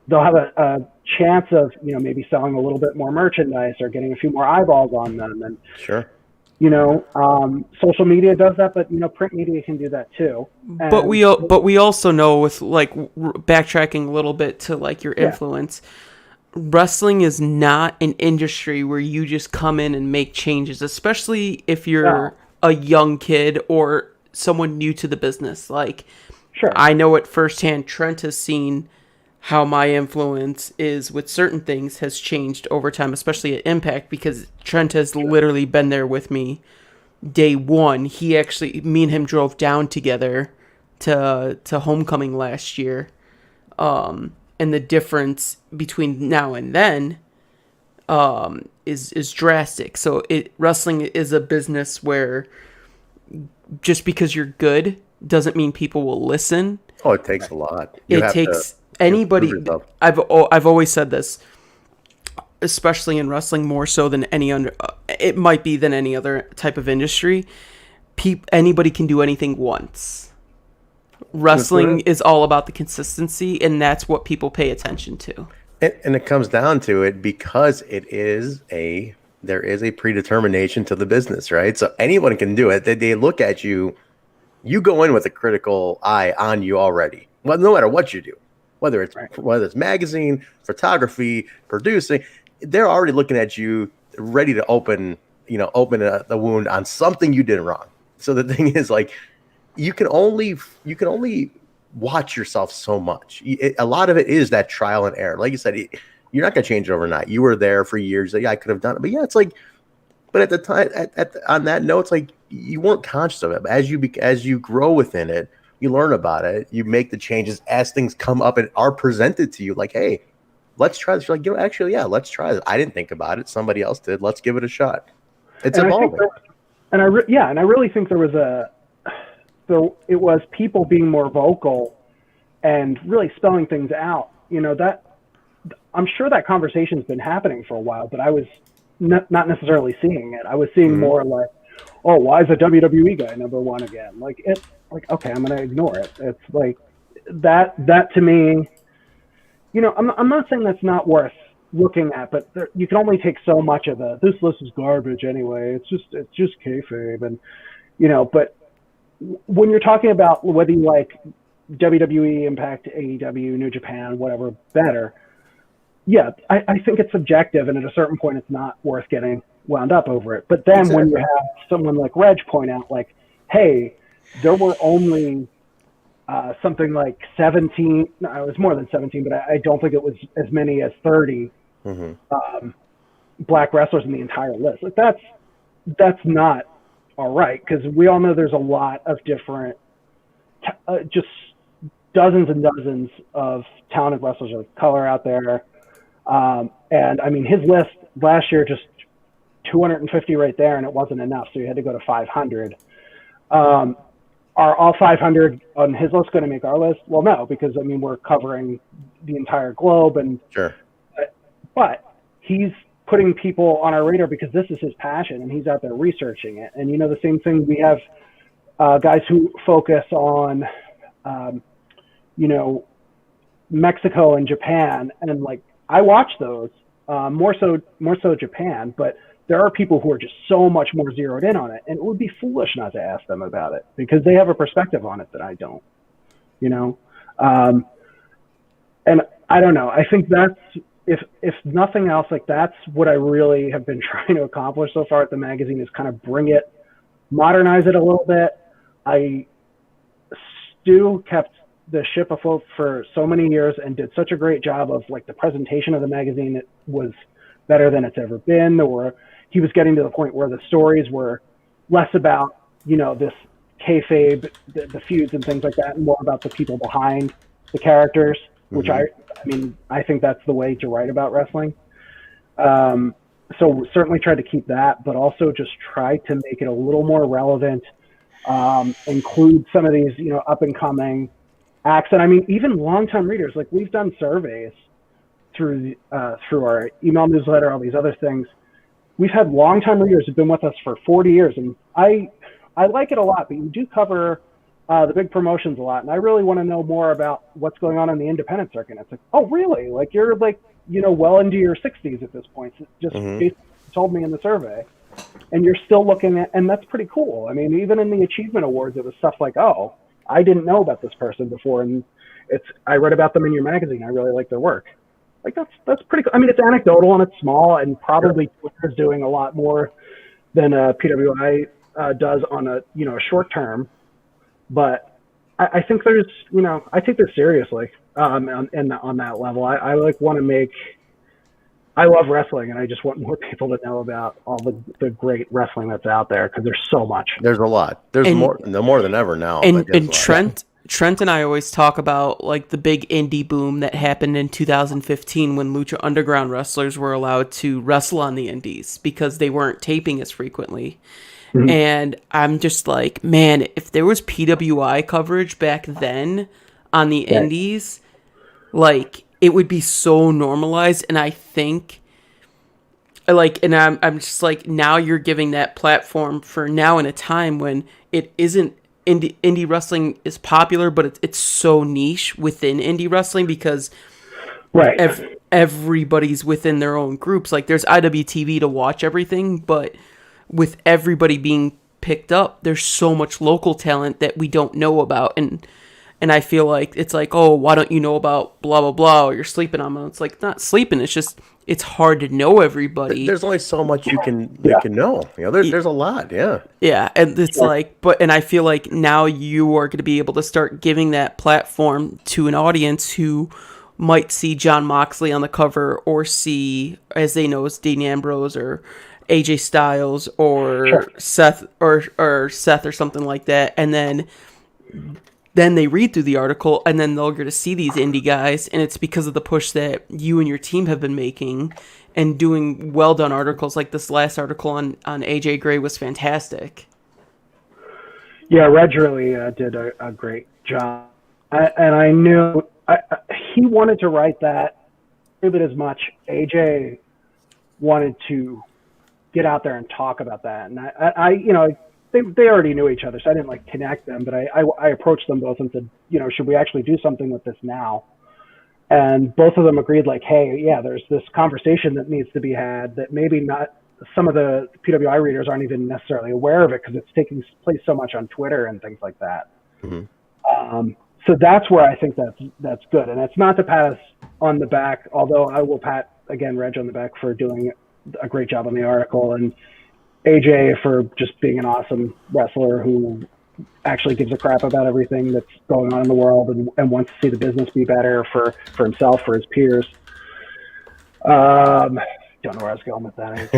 they'll have a chance of, maybe selling a little bit more merchandise or getting a few more eyeballs on them. And sure. Social media does that, but print media can do that too. And, but we also know, with like backtracking a little bit to like your influence, wrestling is not an industry where you just come in and make changes, especially if you're a young kid or someone new to the business. Like, sure, I know it firsthand. Trent has seen how my influence is with certain things has changed over time, especially at Impact, because Trent has literally been there with me day one. Me and him drove down together to Homecoming last year. And the difference between now and then is drastic. So wrestling is a business where just because you're good doesn't mean people will listen. Oh, it takes a lot. It takes anybody. I've always said this. especially in wrestling, more so than any other. It might be than any other type of industry. Anybody can do anything once. Wrestling is all about the consistency, and that's what people pay attention to. And it comes down to it because there is a predetermination to the business, right? So anyone can do it. They look at you, you go in with a critical eye on you already. Well, no matter what you do, whether it's magazine, photography, producing, they're already looking at you, ready to open the wound on something you did wrong. So the thing is, like, you can only watch yourself so much. A lot of it is that trial and error. Like you said, you're not going to change it overnight. You were there for years. Like, yeah, I could have done it. But yeah, it's like, but at the time, on that note, it's like you weren't conscious of it. But as you grow within it, you learn about it. You make the changes as things come up and are presented to you. Like, hey, let's try this. You're like, actually, yeah, let's try this. I didn't think about it. Somebody else did. Let's give it a shot. It's evolving. And I really think it was people being more vocal and really spelling things out. That I'm sure that conversation's been happening for a while, but I was not necessarily seeing it. I was seeing more like, oh, why is a WWE guy #1 again? Like, okay, I'm going to ignore it. It's like that to me, I'm not saying that's not worth looking at, but you can only take so much of this list is garbage anyway. It's just kayfabe. And, but when you're talking about whether you like WWE, Impact, AEW, New Japan, whatever, better, yeah, I think it's subjective, and at a certain point, it's not worth getting wound up over it. But then when you have someone like Reg point out, like, hey, there were only something like 17, no, it was more than 17, but I don't think it was as many as 30 black wrestlers in the entire list. Like, that's not all right, because we all know there's a lot of different, just dozens and dozens of talented wrestlers of color out there. And I mean, his list last year, just 250 right there, and it wasn't enough, so you had to go to 500. Are all 500 on his list going to make our list? Well, no, because I mean, we're covering the entire globe, and sure. But he's putting people on our radar because this is his passion, and he's out there researching it. And the same thing, we have guys who focus on, Mexico and Japan, and like, I watch those more so Japan, but there are people who are just so much more zeroed in on it, and it would be foolish not to ask them about it because they have a perspective on it that I don't, and I don't know. I think that's, if nothing else, like, that's what I really have been trying to accomplish so far at the magazine, is kind of bring it, modernize it a little bit. Stu kept the ship afloat for so many years and did such a great job of, like, the presentation of the magazine. It was better than it's ever been. He was getting to the point where the stories were less about, this kayfabe, the feuds and things like that, and more about the people behind the characters, which I think that's the way to write about wrestling. So certainly tried to keep that, but also just try to make it a little more relevant, include some of these, up and coming acts. And I mean, even longtime readers, like, we've done surveys through our email newsletter, all these other things. We've had longtime readers who've been with us for 40 years, and I like it a lot. But you do cover the big promotions a lot, and I really want to know more about what's going on in the independent circuit. It's like, oh, really? Like, you're like, well into your 60s at this point. Just basically told me in the survey, and you're still looking at, and that's pretty cool. I mean, even in the achievement awards, it was stuff like, oh, I didn't know about this person before, and I read about them in your magazine. I really like their work. Like, that's pretty cool. I mean, it's anecdotal and it's small, and probably Twitter's doing a lot more than PWI does on a short term. But I think there's, I take this seriously on that level. I like want to make. I love wrestling, and I just want more people to know about all the great wrestling that's out there, because there's so much. There's a lot. There's more than ever now. And Trent and I always talk about, like, the big indie boom that happened in 2015 when Lucha Underground wrestlers were allowed to wrestle on the indies because they weren't taping as frequently. Mm-hmm. And I'm just like, man, if there was PWI coverage back then on the indies, like, it would be so normalized. And I think like, and I'm just like, now you're giving that platform for now in a time when it isn't indie wrestling is popular, but it's so niche within indie wrestling because everybody's within their own groups. Like there's IWTV to watch everything, but with everybody being picked up, there's so much local talent that we don't know about, and I feel like it's like, oh, why don't you know about blah blah blah, or you're sleeping on them. It's like not sleeping, it's just it's hard to know everybody. There's only so much you can know. There's a lot, yeah, and it's like, and I feel like now you are going to be able to start giving that platform to an audience who might see John Moxley on the cover, or see, as they know, as Dean Ambrose or AJ Styles or Seth or Seth or something like that, and then they read through the article, and then they'll get to see these indie guys, and it's because of the push that you and your team have been making and doing well done articles. Like this last article on AJ Gray was fantastic. Yeah, Reg really did a great job, and I knew he wanted to write that a bit as much. AJ wanted to get out there and talk about that, and I they already knew each other, so I didn't like connect them, but I approached them both and said, should we actually do something with this now? And both of them agreed, like, hey, yeah, there's this conversation that needs to be had that maybe not some of the PWI readers aren't even necessarily aware of it because it's taking place so much on Twitter and things like that. Mm-hmm. So that's where I think that's good, and it's not to pat us on the back, although I will pat again Reg on the back for doing a great job on the article, and AJ for just being an awesome wrestler who actually gives a crap about everything that's going on in the world and wants to see the business be better for himself, for his peers. Don't know where I was going with that.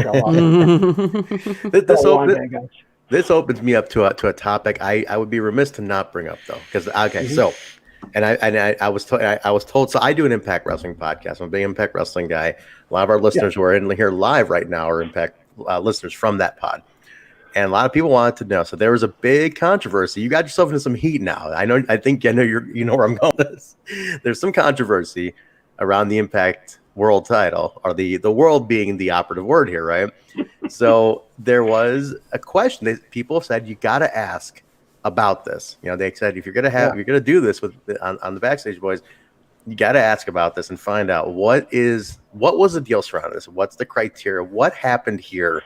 This opens me up to a topic I would be remiss to not bring up though, because so, and I was told. So I do an Impact Wrestling podcast. I'm a big Impact Wrestling guy. A lot of our listeners who are in here live right now are Impact listeners from that pod, and a lot of people wanted to know. So there was a big controversy. You got yourself into some heat now. I think you know where I'm going with this. There's some controversy around the Impact World title, or the world being the operative word here, right? So there was a question that people said you got to ask about this. They said if you're gonna do this on the Backstage Boys, you got to ask about this and find out what was the deal surrounding this? What's the criteria? What happened here?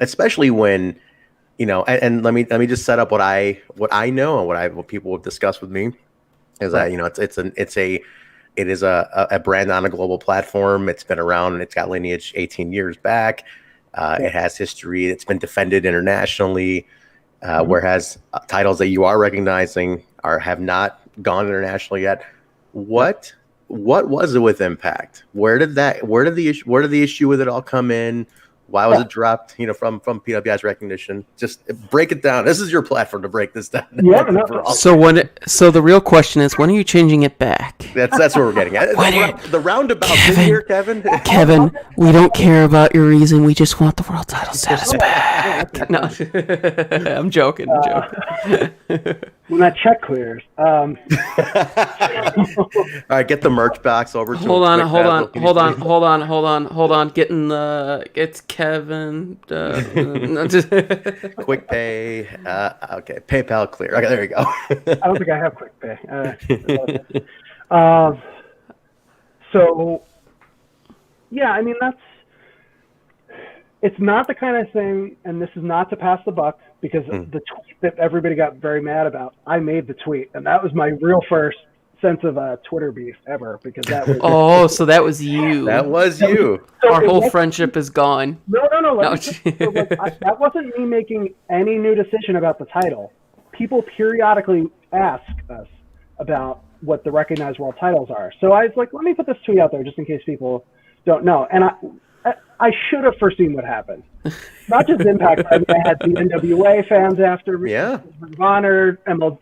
Especially when, and let me just set up what I know and what people have discussed with me is that, it is a brand on a global platform. It's been around and it's got lineage 18 years back. It has history. It's been defended internationally, whereas titles that you are recognizing have not gone international yet. What was it with Impact? Where did the issue with it all come in? Why was it dropped? From PWI's recognition. Just break it down. This is your platform to break this down. Yeah. So the real question is, when are you changing it back? That's what we're getting at. The roundabout thing here, Kevin. Kevin, we don't care about your reason. We just want the world title status back. No, I'm joking. When that check clears. All right, get the merch box over to Hold on. It's Kevin. Quick pay. Okay, PayPal clear. Okay, there you go. I don't think I have quick pay. So, yeah, I mean, it's not the kind of thing, and this is not to pass the buck, because the tweet that everybody got very mad about, I made the tweet, and that was my real first sense of a Twitter beef ever, because that was... Oh, so that was you. That was you. Our whole friendship is gone. No. That wasn't me making any new decision about the title. People periodically ask us about what the recognized world titles are. So I was like, let me put this tweet out there just in case people don't know. And I should have foreseen what happened. Not just Impact. I had the NWA fans after me. Yeah. Honored, MLW.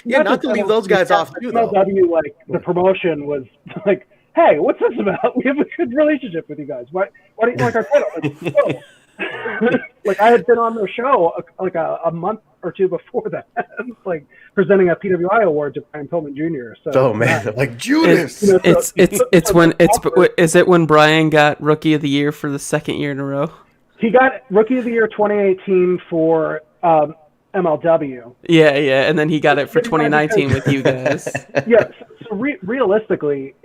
Yeah, not to leave those guys off too, though. MLW, like, the promotion was like, hey, what's this about? We have a good relationship with you guys. Why don't you like our title? Like, I had been on their show like a month or two before that, like presenting a PWI award to Brian Pillman Jr. So, oh man, like Judas. Is it when Brian got Rookie of the Year for the second year in a row? He got Rookie of the Year 2018 for MLW. Yeah, and then he got it for 2019 with you guys. Yeah, so realistically,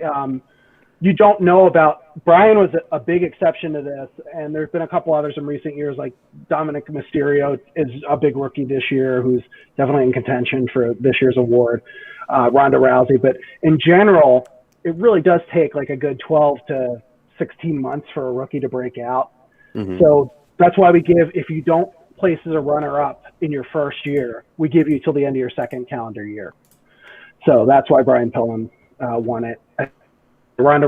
you don't know about Brian was a big exception to this, and there's been a couple others in recent years, like Dominic Mysterio is a big rookie this year, who's definitely in contention for this year's award. Ronda Rousey, but in general, it really does take like a good 12 to 16 months for a rookie to break out. Mm-hmm. So that's why we give, if you don't place as a runner-up in your first year, we give you till the end of your second calendar year. So that's why Brian Pillman won it. Ronda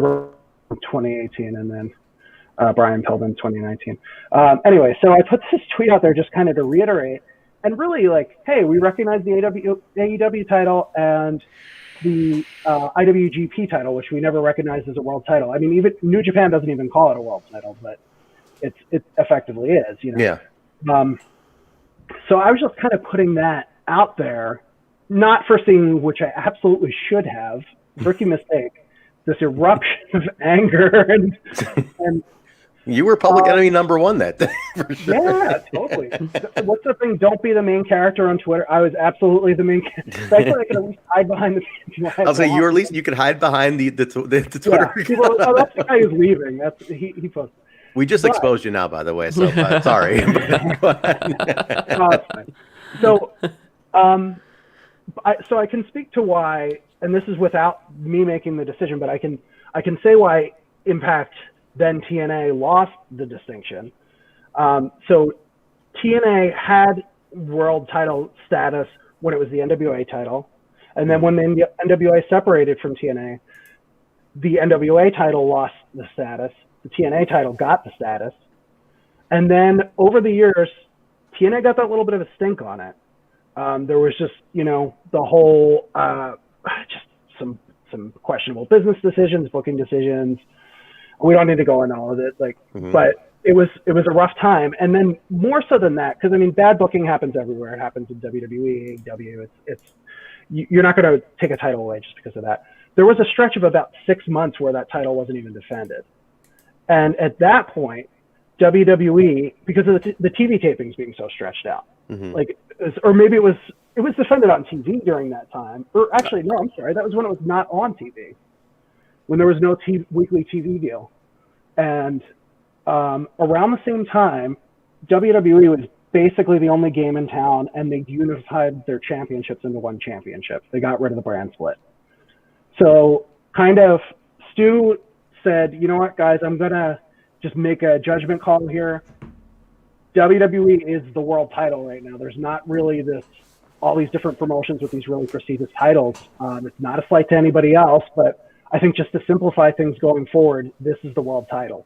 2018 and then Brian Pillman 2019. Anyway, so I put this tweet out there just kind of to reiterate and really like, hey, we recognize the AEW title and the IWGP title, which we never recognized as a world title. I mean, even New Japan doesn't even call it a world title, but it effectively is, you know. Yeah. So I was just kind of putting that out there, not foreseeing, which I absolutely should have, rookie mistake, this eruption of anger and you were public enemy number one that day, for sure. Yeah, totally. What's the thing? Don't be the main character on Twitter. I was absolutely the main character. I could at least hide behind the. I'll say you, or at least you could hide behind the Twitter. Yeah. People, that's the guy who's leaving. He posted. We just exposed you now, by the way. So sorry. So I can speak to why, and this is without me making the decision, but I can say why Impact, then TNA, lost the distinction. So TNA had world title status when it was the NWA title, and then when the NWA separated from TNA, the NWA title lost the status. The TNA title got the status. And then over the years, TNA got that little bit of a stink on it. There was just, the whole, just some questionable business decisions, booking decisions. We don't need to go into all of it, but it was a rough time. And then more so than that, because I mean, bad booking happens everywhere. It happens in WWE, AEW. You're not going to take a title away just because of that. There was a stretch of about 6 months where that title wasn't even defended. And at that point, WWE, because of the TV tapings being so stretched out, or maybe it was defended on TV during that time. Or actually, no, I'm sorry, that was when it was not on TV, when there was no weekly TV deal. And around the same time, WWE was basically the only game in town, and they unified their championships into one championship. They got rid of the brand split. So kind of Stu said, you know what, guys, I'm going to just make a judgment call here. WWE is the world title right now. There's not really all these different promotions with these really prestigious titles. It's not a slight to anybody else, but I think just to simplify things going forward, this is the world title.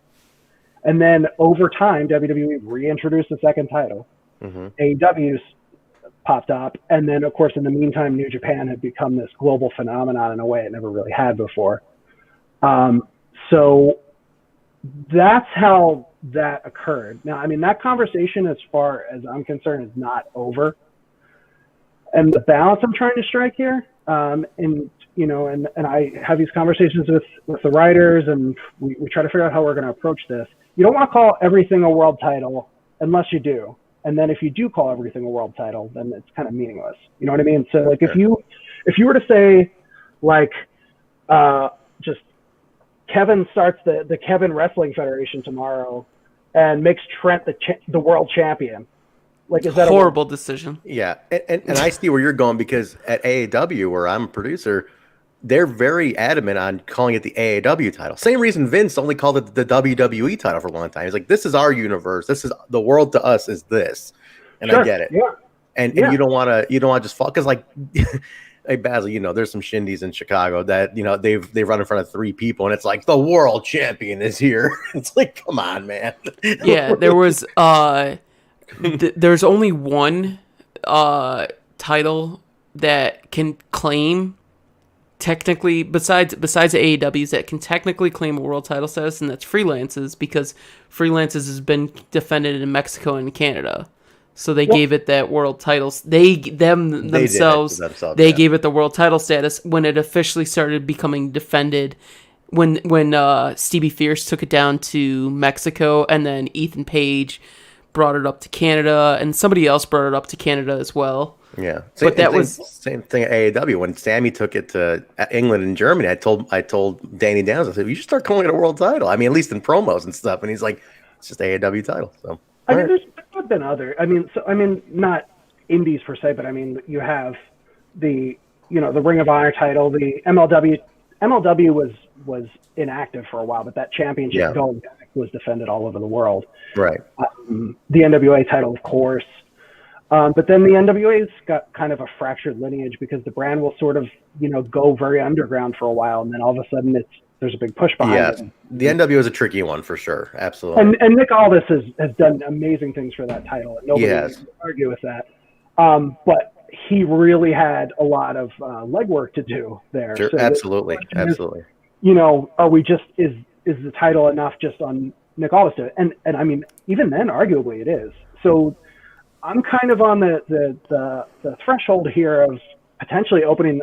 And then over time, WWE reintroduced the second title. AEW's popped up. And then, of course, in the meantime, New Japan had become this global phenomenon in a way it never really had before. So that's how that occurred. Now, I mean, that conversation, as far as I'm concerned, is not over. And the balance I'm trying to strike here, and I have these conversations with the writers, and we try to figure out how we're going to approach this. You don't want to call everything a world title unless you do. And then if you do call everything a world title, then it's kind of meaningless. You know what I mean? So like if you were to say like just Kevin starts the Kevin Wrestling Federation tomorrow and makes Trent the world champion, like is that a horrible decision? Yeah, and I see where you're going, because at AAW, where I'm a producer, they're very adamant on calling it the AAW title. Same reason Vince only called it the WWE title for a long time. He's like, this is our universe. This is the world to us is this. And sure, I get it. Yeah. And you don't want to just fall, because like, hey Basil, there's some shindies in Chicago that, they've run in front of 3 people and it's like the world champion is here. It's like, come on, man. Yeah, there was there's only one title that can claim technically, besides AEW's, that can technically claim a world title status, and that's Freelance's, because Freelance's has been defended in Mexico and Canada. So they gave it that world title. They themselves gave it the world title status when it officially started becoming defended. When Stevie Fierce took it down to Mexico, and then Ethan Page brought it up to Canada, and somebody else brought it up to Canada as well. Yeah, but that was same thing at AEW when Sammy took it to England and Germany. I told Danny Downs, I said, you should start calling it a world title. I mean, at least in promos and stuff. And he's like, it's just AEW title. So I mean, there's been other. I mean, not indies per se, but I mean, you have the Ring of Honor title, the MLW. MLW was inactive for a while, but that championship going back was defended all over the world. Right. The NWA title, of course. But then the NWA's got kind of a fractured lineage because the brand will sort of, go very underground for a while, and then all of a sudden there's a big push behind it. The NWA is a tricky one for sure, absolutely. And Nick Aldis has done amazing things for that title, and nobody can argue with that. But he really had a lot of legwork to do there. Sure, so absolutely. Is, are we just is the title enough just on Nick Aldis to it? And I mean, even then, arguably it is. So I'm kind of on the threshold here of potentially opening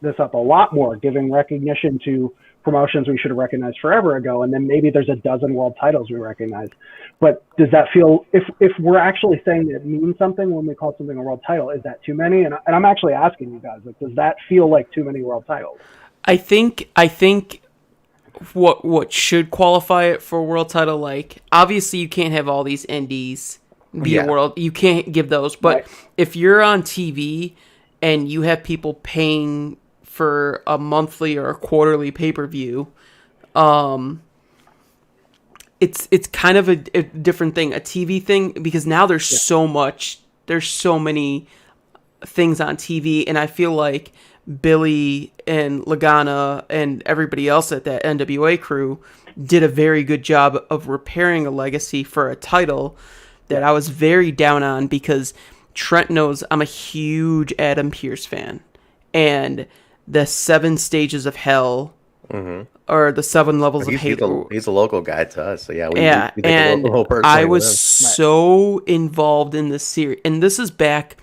this up a lot more, giving recognition to promotions we should have recognized forever ago, and then maybe there's a dozen world titles we recognize. But does that feel, if we're actually saying it means something when we call something a world title, is that too many? And I'm actually asking you guys, like, does that feel like too many world titles? I think what should qualify it for a world title, like, obviously you can't have all these indies be a world, you can't give those, but if you're on TV and you have people paying for a monthly or a quarterly pay-per-view, it's kind of a different thing, a TV thing, because now there's so many things on TV, and I feel like Billy and Lagana and everybody else at that NWA crew did a very good job of repairing a legacy for a title that I was very down on, because Trent knows I'm a huge Adam Pearce fan, and the 7 stages of hell, or the 7 levels of hate. He's a local guy to us, so we and I was so involved in this series, and this is back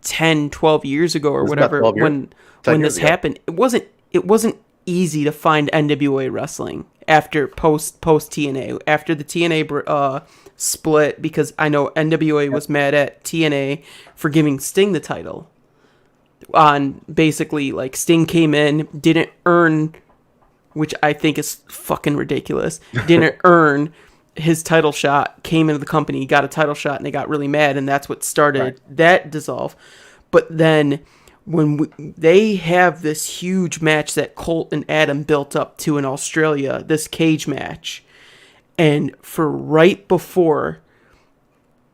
10, 12 years ago or whatever when this happened. It wasn't easy to find NWA wrestling after post TNA, after the TNA split, because I know NWA was mad at TNA for giving Sting the title. On basically, like, Sting came in, didn't earn, which I think is fucking ridiculous, didn't earn his title shot, came into the company, got a title shot, and they got really mad, and that's what started that dissolve. But then when they have this huge match that Colt and Adam built up to in Australia, this cage match, and for right before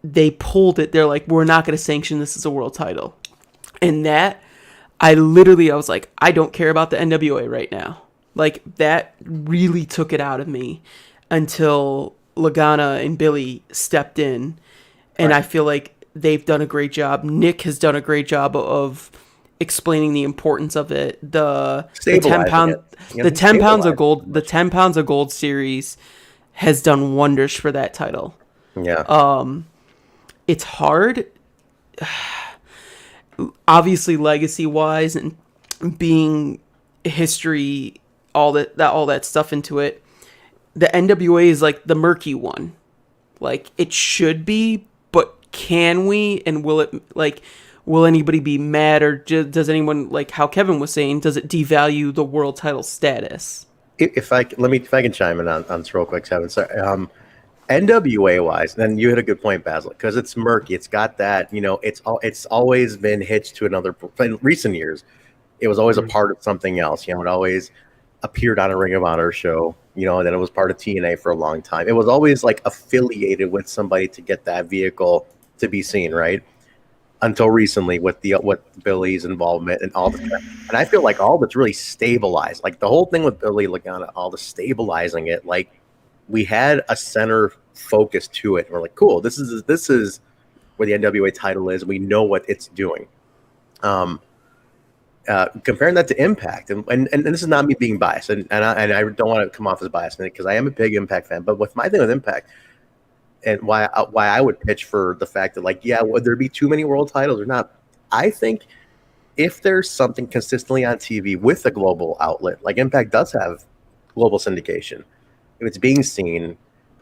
they pulled it, they're like, we're not going to sanction this as a world title. And that, I was like, I don't care about the NWA right now. Like, that really took it out of me until Lagana and Billy stepped in. And I feel like they've done a great job. Nick has done a great job of explaining the importance of it. The 10 pounds of gold, the 10 pounds of gold series has done wonders for that title. Yeah. It's hard, obviously, legacy wise, and being history, all that stuff into it. The NWA is like the murky one. Like, it should be, but can we? And will anybody be mad, or does anyone, like how Kevin was saying, does it devalue the world title status? If I can chime in on this real quick, Kevin. Sorry. NWA wise, then you hit a good point, Basil, because it's murky. It's got that, it's always been hitched to another. In recent years, it was always a part of something else. It always appeared on a Ring of Honor show. And then it was part of TNA for a long time. It was always like affiliated with somebody to get that vehicle to be seen, right? Until recently, with Billy's involvement and all the, and I feel like all that's really stabilized. Like the whole thing with Billy Lagana, all the stabilizing it, like we had a center focus to it. And we're like, cool, this is where the NWA title is. We know what it's doing. Comparing that to Impact, and this is not me being biased, and I don't want to come off as biased because I am a big Impact fan. But with my thing with Impact, and why I would pitch for the fact that, like, yeah, would there be too many world titles or not? I think if there's something consistently on TV with a global outlet, like Impact does have global syndication, if it's being seen,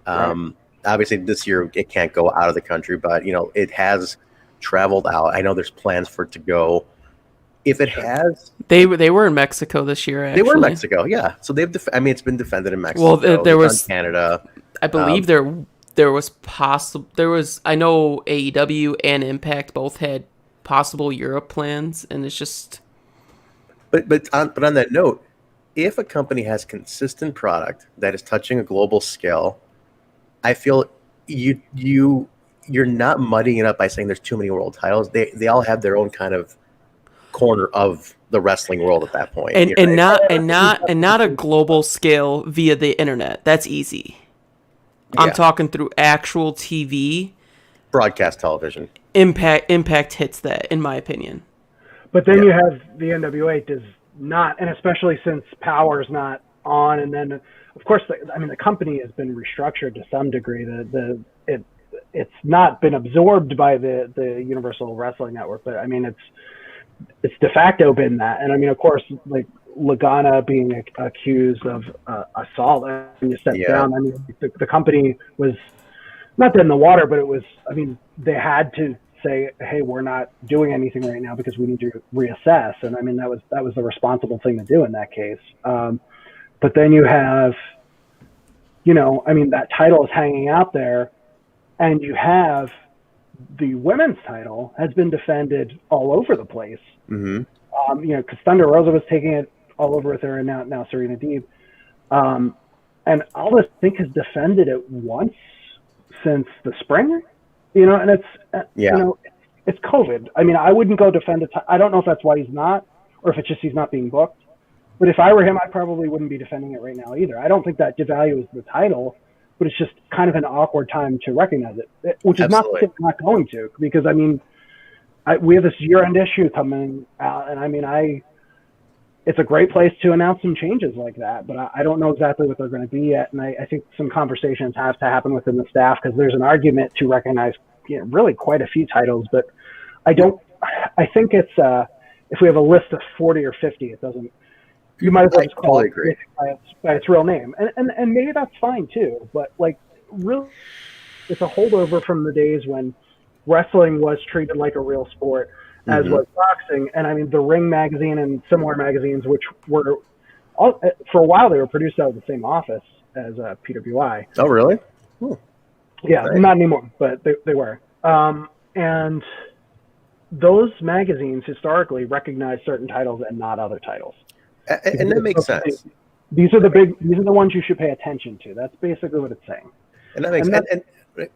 obviously this year it can't go out of the country, but it has traveled out. I know there's plans for it to go. If it has, they were in Mexico this year. Actually. They were in Mexico, yeah. So they've, it's been defended in Mexico. Well, there was Canada. I believe there was possible. There was. I know AEW and Impact both had possible Europe plans, and it's just. But on that note, if a company has consistent product that is touching a global scale, I feel you're not muddying it up by saying there's too many world titles. They all have their own kind of corner of the wrestling world at that point, and not a global scale via the internet. That's easy. I'm talking through actual TV, broadcast television. Impact hits that, in my opinion. But then you have the NWA does not, and especially since Power's not on, and then of course the company has been restructured to some degree. It's not been absorbed by the Universal Wrestling Network, but it's de facto been that. And of course, like Lagana being accused of assault and stepped down. The company was not dead in the water, but it was. They had to say, "Hey, we're not doing anything right now because we need to reassess." And that was the responsible thing to do in that case. But then you have, that title is hanging out there, and you have the women's title has been defended all over the place. Mm-hmm. Because Thunder Rosa was taking it all over with her, and now Serena Deeb. And Aldous, I think, has defended it once since the spring. And it's it's COVID. I wouldn't go defend it. I don't know if that's why he's not, or if it's just he's not being booked. But if I were him, I probably wouldn't be defending it right now either. I don't think that devalues the title, but it's just kind of an awkward time to recognize it, which is not going to, because we have this year-end issue coming out, and it's a great place to announce some changes like that, but I don't know exactly what they're going to be yet, and I think some conversations have to happen within the staff, because there's an argument to recognize really quite a few titles, but I think it's if we have a list of 40 or 50, it doesn't. You might as well just call it by its real name, and maybe that's fine too. But really, it's a holdover from the days when wrestling was treated like a real sport, as was boxing. And the Ring magazine and similar magazines, which were for a while they were produced out of the same office as PWI. Oh, really? Yeah, right. Not anymore, but they were. And those magazines historically recognized certain titles and not other titles. And that makes sense. These are the ones you should pay attention to. That's basically what it's saying. And that makes sense. And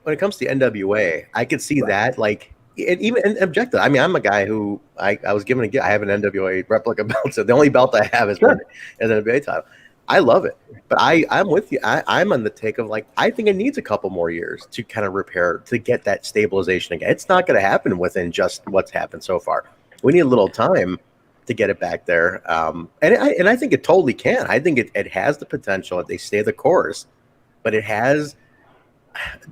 when it comes to NWA, I could see that, and objective. I'm a guy who I was given I have an NWA replica belt. So the only belt I have is an NWA title. I love it, but I'm with you. I'm on the take of I think it needs a couple more years to kind of repair, to get that stabilization again. It's not going to happen within just what's happened so far. We need a little time to get it back there. And I think it totally can. I think it has the potential if they stay the course, but it has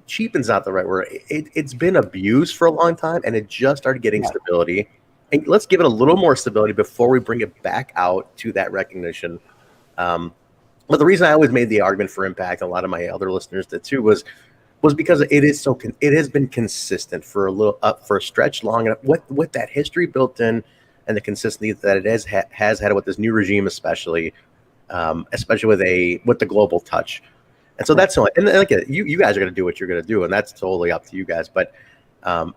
cheapen's not the right word. It's been abused for a long time, and it just started getting stability. And let's give it a little more stability before we bring it back out to that recognition. But the reason I always made the argument for Impact, a lot of my other listeners did too, was because it has been consistent for a stretch long enough with that history built in, and the consistency that it has had with this new regime, especially with the global touch. And so that's and you guys are going to do what you're going to do, and that's totally up to you guys. But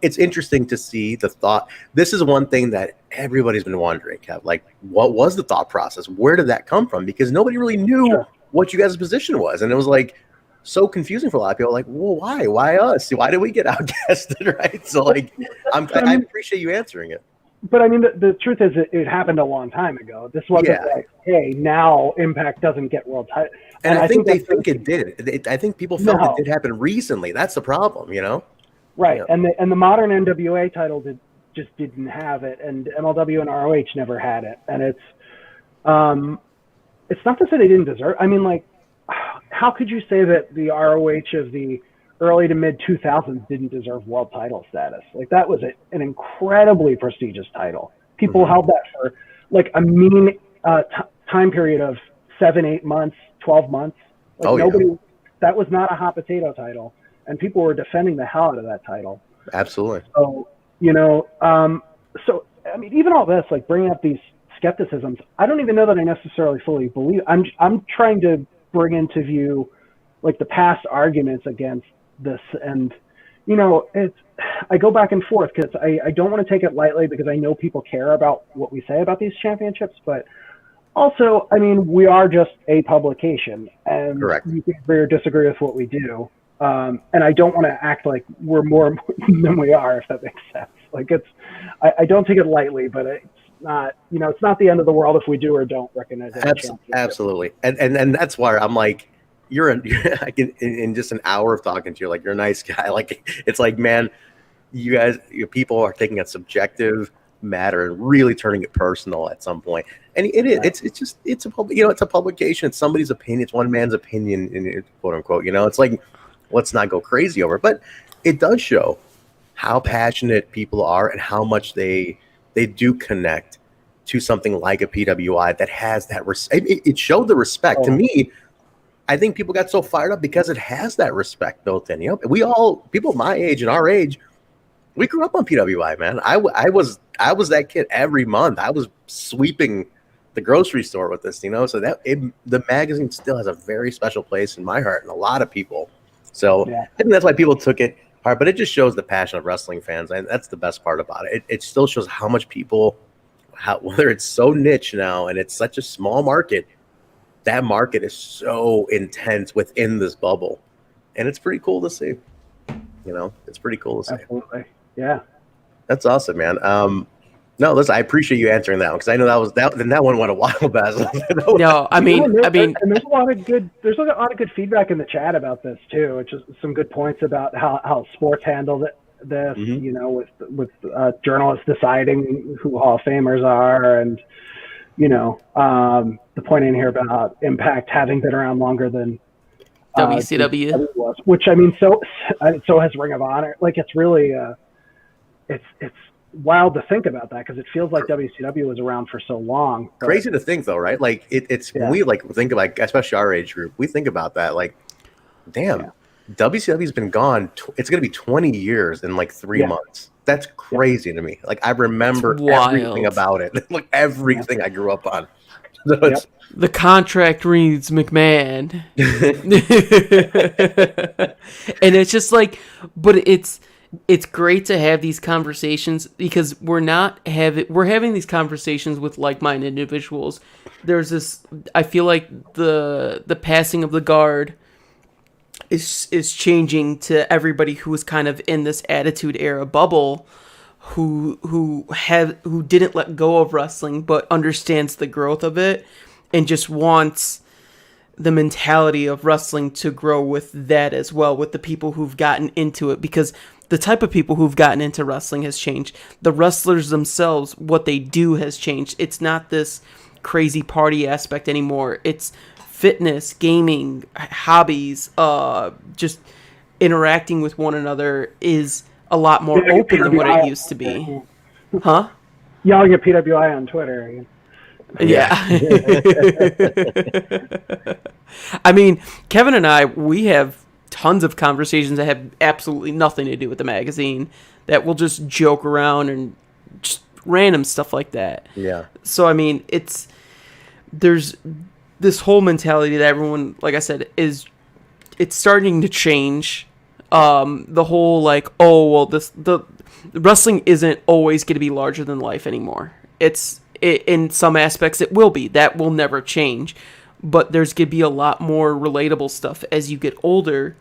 it's interesting to see the thought. This is one thing that everybody's been wondering, Kev. What was the thought process? Where did that come from? Because nobody really knew what you guys' position was, and it was so confusing for a lot of people. Well, why? Why us? Why did we get outcasted? Right? So I appreciate you answering it. But the truth is, it happened a long time ago. This wasn't hey, now Impact doesn't get world title. And I think they think it did. I think people felt it did happen recently. That's the problem, Right, yeah. And the modern NWA title just didn't have it, and MLW and ROH never had it. And it's not to say they didn't deserve. How could you say that the ROH of the early to mid 2000s didn't deserve world title status. Like that was an incredibly prestigious title. People held that for like a mean time period of 7, 8 months, 12 months. Like that was not a hot potato title, and people were defending the hell out of that title. Absolutely. So, so I mean, even all this, like bringing up these skepticisms, I don't even know that I necessarily fully believe. I'm trying to bring into view like the past arguments against this, and I go back and forth because I don't want to take it lightly because I know people care about what we say about these championships, but also, I mean, we are just a publication, and you can agree or disagree with what we do. And I don't want to act like we're more than we are, if that makes sense. Like I don't take it lightly, but it's not, it's not the end of the world if we do or don't recognize it. Absolutely. And that's why I'm like, you're in just an hour of talking to you, like, you're a nice guy. Like, it's like, man, people are taking a subjective matter and really turning it personal at some point. And it is, it's a publication. It's somebody's opinion. It's one man's opinion, quote unquote, it's like, let's not go crazy over it. But it does show how passionate people are and how much they do connect to something like a PWI that has that it showed the respect. To me, I think people got so fired up because it has that respect built in. We all, people my age and our age, we grew up on PWI, man. I was that kid every month. I was sweeping the grocery store with this, so the magazine still has a very special place in my heart and a lot of people. So I think that's why people took it hard, but it just shows the passion of wrestling fans. And that's the best part about it. It still shows how much people, whether it's so niche now and it's such a small market, that market is so intense within this bubble. And it's pretty cool to see. It's pretty cool to see. Absolutely. Yeah. That's awesome, man. No, listen, I appreciate you answering that one because I know that one went a while, Basil. No, I mean, and there's a lot of good feedback in the chat about this too, which is some good points about how sports handled this, with journalists deciding who Hall of Famers are, and the point in here about Impact having been around longer than WCW was, which I mean, so has Ring of Honor. Like, it's really it's wild to think about that because it feels like WCW was around for so long. Crazy to think though, right? Like we think about, especially our age group, we think about that like, damn, WCW's been gone. It's going to be 20 years in like 3 months. That's crazy to me. Like, I remember everything about it, like everything I grew up on. So the contract reads McMahon. And it's just like, but it's great to have these conversations because we're having these conversations with like-minded individuals. There's this, I feel like the passing of the guard is changing to everybody who was kind of in this Attitude Era bubble, who didn't let go of wrestling but understands the growth of it and just wants the mentality of wrestling to grow with that as well, with the people who've gotten into it, because the type of people who've gotten into wrestling has changed. The wrestlers themselves, what they do has changed. It's not this crazy party aspect anymore. It's fitness, gaming, hobbies, just interacting with one another is a lot more open than what it used to be. Huh? Yelling at PWI on Twitter. Yeah. I mean, Kevin and I, we have tons of conversations that have absolutely nothing to do with the magazine that we'll just joke around and just random stuff like that. Yeah. So, I mean, there's this whole mentality that everyone, like I said, it's starting to change. The whole like, oh, well, the wrestling isn't always going to be larger than life anymore. In some aspects it will be. That will never change. But there's going to be a lot more relatable stuff as you get older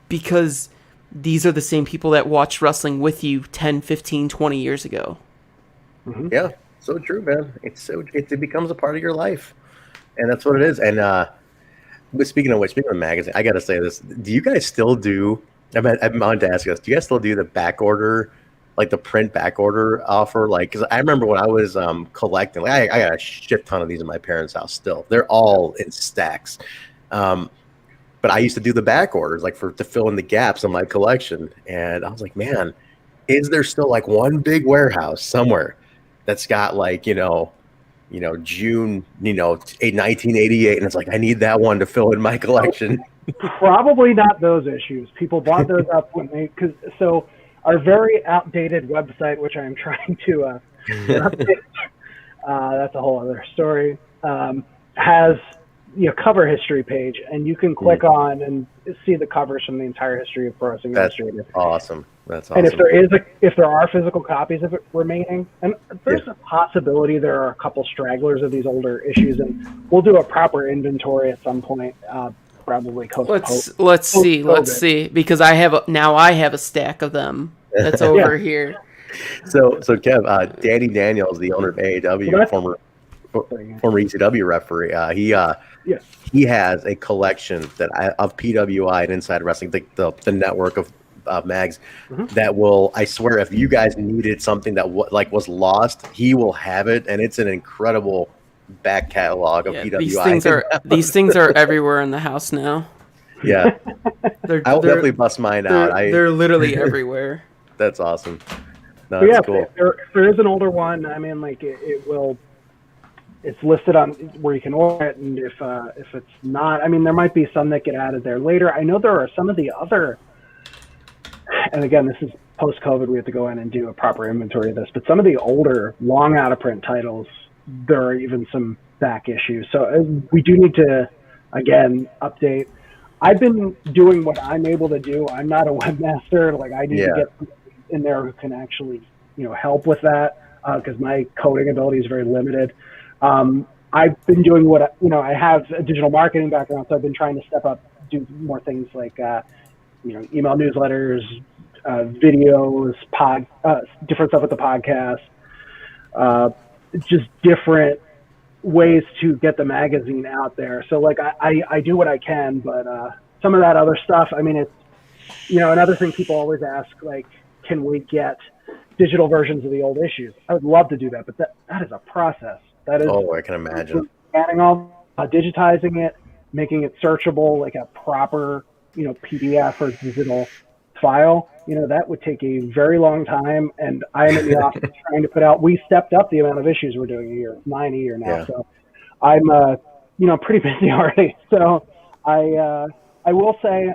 because these are the same people that watched wrestling with you 10, 15, 20 years ago. Mm-hmm. Yeah, so true, man. It becomes a part of your life. And that's what it is. And speaking of the magazine, I got to say this. Do you guys still do, I'm on to ask you this, do you guys still do the back order, like the print back order offer? Like, because I remember when I was collecting, like I got a shit ton of these in my parents' house still. They're all in stacks. but I used to do the back orders like to fill in the gaps in my collection. And I was like, man, is there still like one big warehouse somewhere that's got like, June, 1988, and it's like I need that one to fill in my collection. Probably not those issues. People bought those up when so our very outdated website, which I am trying to update, that's a whole other story, has cover history page, and you can click on and see the covers from the entire history of Pro Wrestling Illustrated. Awesome. That's awesome. And if there are physical copies of it remaining, and there's a possibility there are a couple stragglers of these older issues, and we'll do a proper inventory at some point. Probably let's see, because I have a stack of them that's over here. So Kev, Danny Daniels, the owner of AAW, former ECW referee, he has a collection of PWI and Inside Wrestling, the network of mags that will, I swear, if you guys needed something that was lost, he will have it, and it's an incredible back catalog of PWI. These things are everywhere in the house now. Yeah, I'll definitely bust mine out. They're literally everywhere. That's awesome. No, that's cool. If there is an older one, I mean, like it's listed on where you can order it, and if it's not, I mean, there might be some that get added there later. I know there are some of the other, and again, this is post-COVID, we have to go in and do a proper inventory of this, but some of the older, long out-of-print titles, there are even some back issues. So we do need to, again, update. I've been doing what I'm able to do. I'm not a webmaster. Like, I need to get somebody in there who can actually, help with that, because my coding ability is very limited. I've been doing what, I have a digital marketing background, so I've been trying to step up, do more things like, email newsletters, videos, different stuff with the podcast, just different ways to get the magazine out there. So like I do what I can, but some of that other stuff, I mean, it's, another thing people always ask, like, can we get digital versions of the old issues? I would love to do that, but that is a process. That is, I can imagine. Scanning all, digitizing it, making it searchable, like a proper, PDF or digital file, that would take a very long time. And I'm in the office trying to put out, we stepped up the amount of issues we're doing a year, 9 a year now. Yeah. So I'm, pretty busy already. So I will say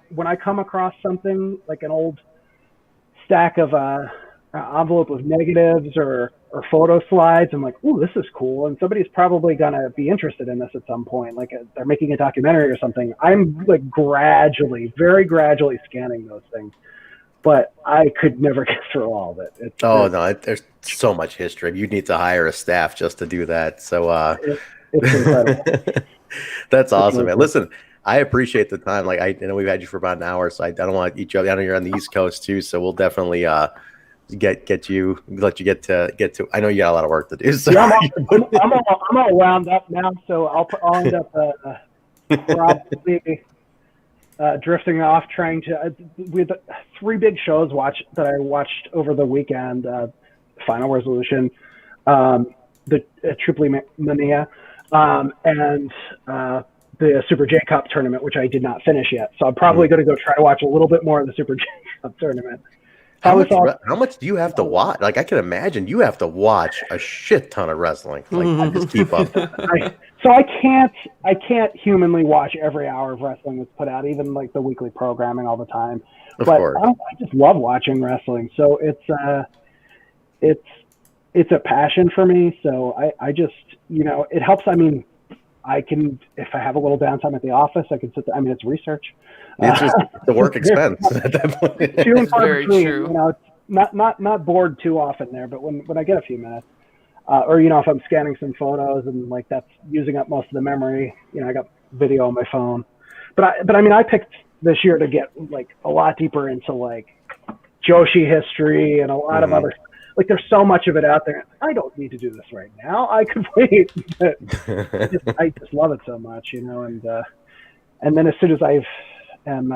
when I come across something like an old stack of envelope of negatives or photo slides, I'm like, ooh, this is cool. And somebody's probably going to be interested in this at some point. Like they're making a documentary or something. I'm like very gradually scanning those things. But I could never get through all of it. There's so much history. You need to hire a staff just to do that. So it's incredible. That's awesome, man. Listen, I appreciate the time. Like I know we've had you for about an hour, so I don't want to eat you up. I know you're on the East Coast too, so we'll definitely let you get to. I know you got a lot of work to do. So yeah, I'm all wound up now, so I'll end up probably drifting off, trying to. We had 3 big shows that I watched over the weekend. Final Resolution, the Tripoli Mania, and the Super J Cup tournament, which I did not finish yet. So I'm probably going to go try to watch a little bit more of the Super J Cup tournament. How much do you have to watch? Like, I can imagine you have to watch a shit ton of wrestling. Like, just keep up. So I can't humanly watch every hour of wrestling that's put out, even like the weekly programming all the time. But I just love watching wrestling. So it's a passion for me. So I just, it helps. I mean, I can, if I have a little downtime at the office, I can sit there. I mean, it's research. It's just the work expense at that point. It's very true. Not bored too often there, but when I get a few minutes, or if I'm scanning some photos and like that's using up most of the memory, I got video on my phone. But I mean, I picked this year to get like a lot deeper into like Joshi history and a lot of other. Like there's so much of it out there. I don't need to do this right now. I could wait. I just love it so much, and then as soon as I am,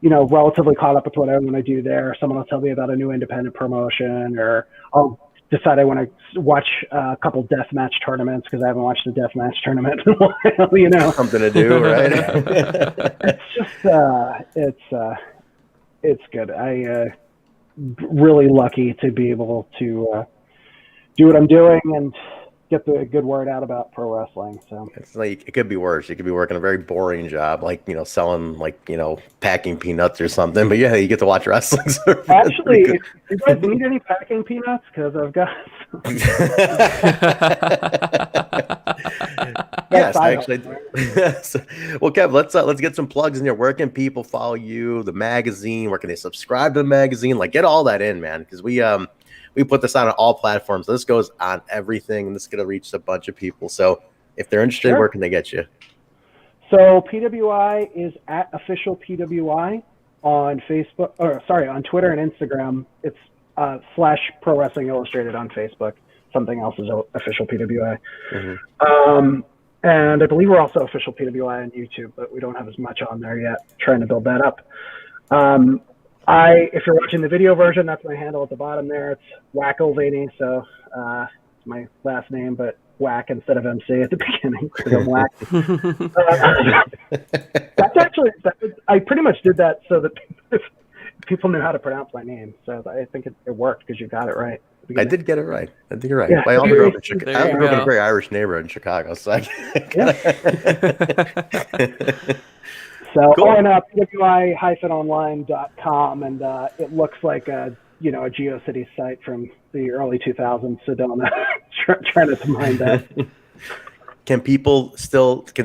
relatively caught up with what I'm going to do there, someone will tell me about a new independent promotion, or I'll decide I want to watch a couple deathmatch tournaments because I haven't watched a deathmatch tournament in a while. You know, something to do, right? It's just it's good. I really lucky to be able to do what I'm doing and get the good word out about pro wrestling. So it's like, it could be worse. You could be working a very boring job, like, you know, selling, like, you know, packing peanuts or something. But yeah, you get to watch wrestling. So actually, if you guys need any packing peanuts, because I've got yes, actually. Well, Kev, let's get some plugs in here. Where can people follow you? The magazine? Where can they subscribe to the magazine? Like, get all that in, man, because we put this on all platforms. This goes on everything, and this is going to reach a bunch of people. So if they're interested, Sure. Where can they get you? So PWI is at official PWI on Facebook, on Twitter and Instagram. It's / Pro Wrestling Illustrated on Facebook. Something else is official PWI. Mm-hmm. And I believe we're also official PWI on YouTube, but we don't have as much on there yet. Trying to build that up. If you're watching the video version, that's my handle at the bottom there. It's McElvaney, so it's my last name, but whack instead of MC at the beginning because I'm whack. I pretty much did that so that people knew how to pronounce my name. So I think it worked because you got it right. I did get it right. I think you're right. Yeah. I also grew up in Chicago. I grew up in a very Irish neighborhood in Chicago. So So cool. on PWI-online.com, and it looks like a GeoCities site from the early 2000s. So don't try to mind that. Can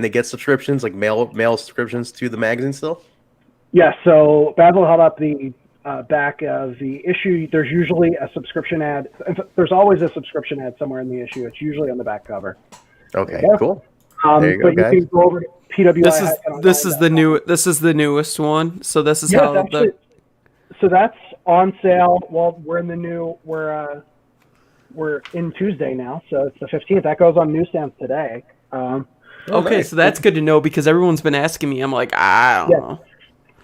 they get subscriptions, like mail subscriptions to the magazine still? Yeah. So Basil held up the back of the issue. There's usually a subscription ad. There's always a subscription ad somewhere in the issue. It's usually on the back cover. Okay, cool. There you go, guys. You can go over to PWI. This is the newest one. So this is So that's on sale. Well, we're in Tuesday now, so it's the 15th. That goes on newsstands today. Okay, nice. So that's good to know because everyone's been asking me. I'm like, I don't know.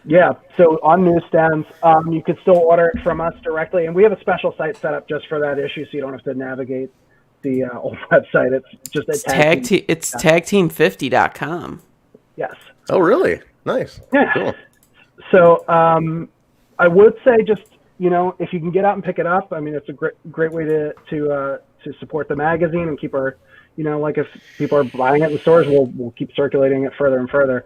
Yeah, so on newsstands, you could still order it from us directly, and we have a special site set up just for that issue, so you don't have to navigate the old website. It's just tagteam50.com. Yes. Oh, really? Nice. Yeah. Cool. So I would say just if you can get out and pick it up, I mean it's a great way to support the magazine and keep our like if people are buying it in stores, we'll keep circulating it further and further.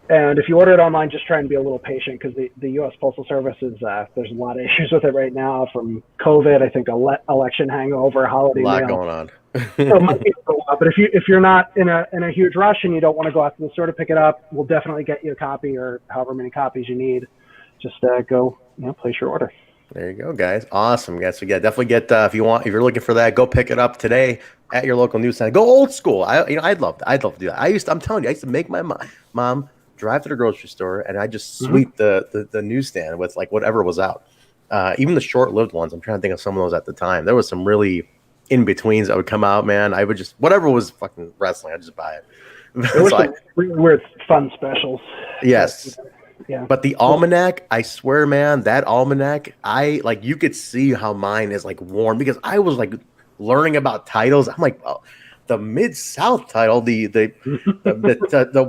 And if you order it online, just try and be a little patient because the U.S. Postal Service is there's a lot of issues with it right now from COVID. I think election hangover, holiday. A lot going on. So it might be a while, but if you're not in a huge rush and you don't want to go out to the store to pick it up, we'll definitely get you a copy or however many copies you need. Just go place your order. There you go, guys. Awesome, guys. So yeah, definitely get if you're looking for that, go pick it up today at your local newsstand. Go old school. I'd love to do that. I'm telling you, I used to make my mom drive to the grocery store and I just sweep the newsstand with like whatever was out. Even the short-lived ones. I'm trying to think of some of those at the time. There was some really in-betweens that would come out, man. I would just whatever was fucking wrestling, I'd just buy it. There were some really weird fun specials. Yes. Yeah. But the almanac, I swear, man, that almanac, you could see how mine is like worn because I was like learning about titles. I'm like, oh, the Mid-South title, the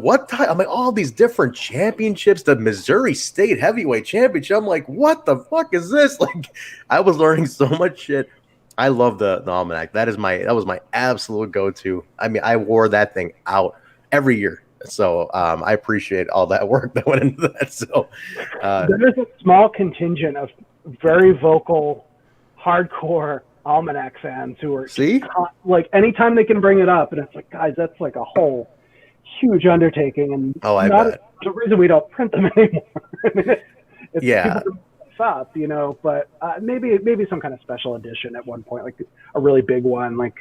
what title? I'm like, all these different championships, the Missouri State Heavyweight Championship. I'm like, what the fuck is this? Like, I was learning so much shit. I love the almanac. That was my absolute go-to. I mean, I wore that thing out every year. So I appreciate all that work that went into that. So there's a small contingent of very vocal, hardcore almanac fans who are like anytime they can bring it up, and it's like, guys, that's like a whole huge undertaking, and I bet the reason we don't print them anymore. I mean, it's yeah. Up, but maybe some kind of special edition at one point, like a really big one, like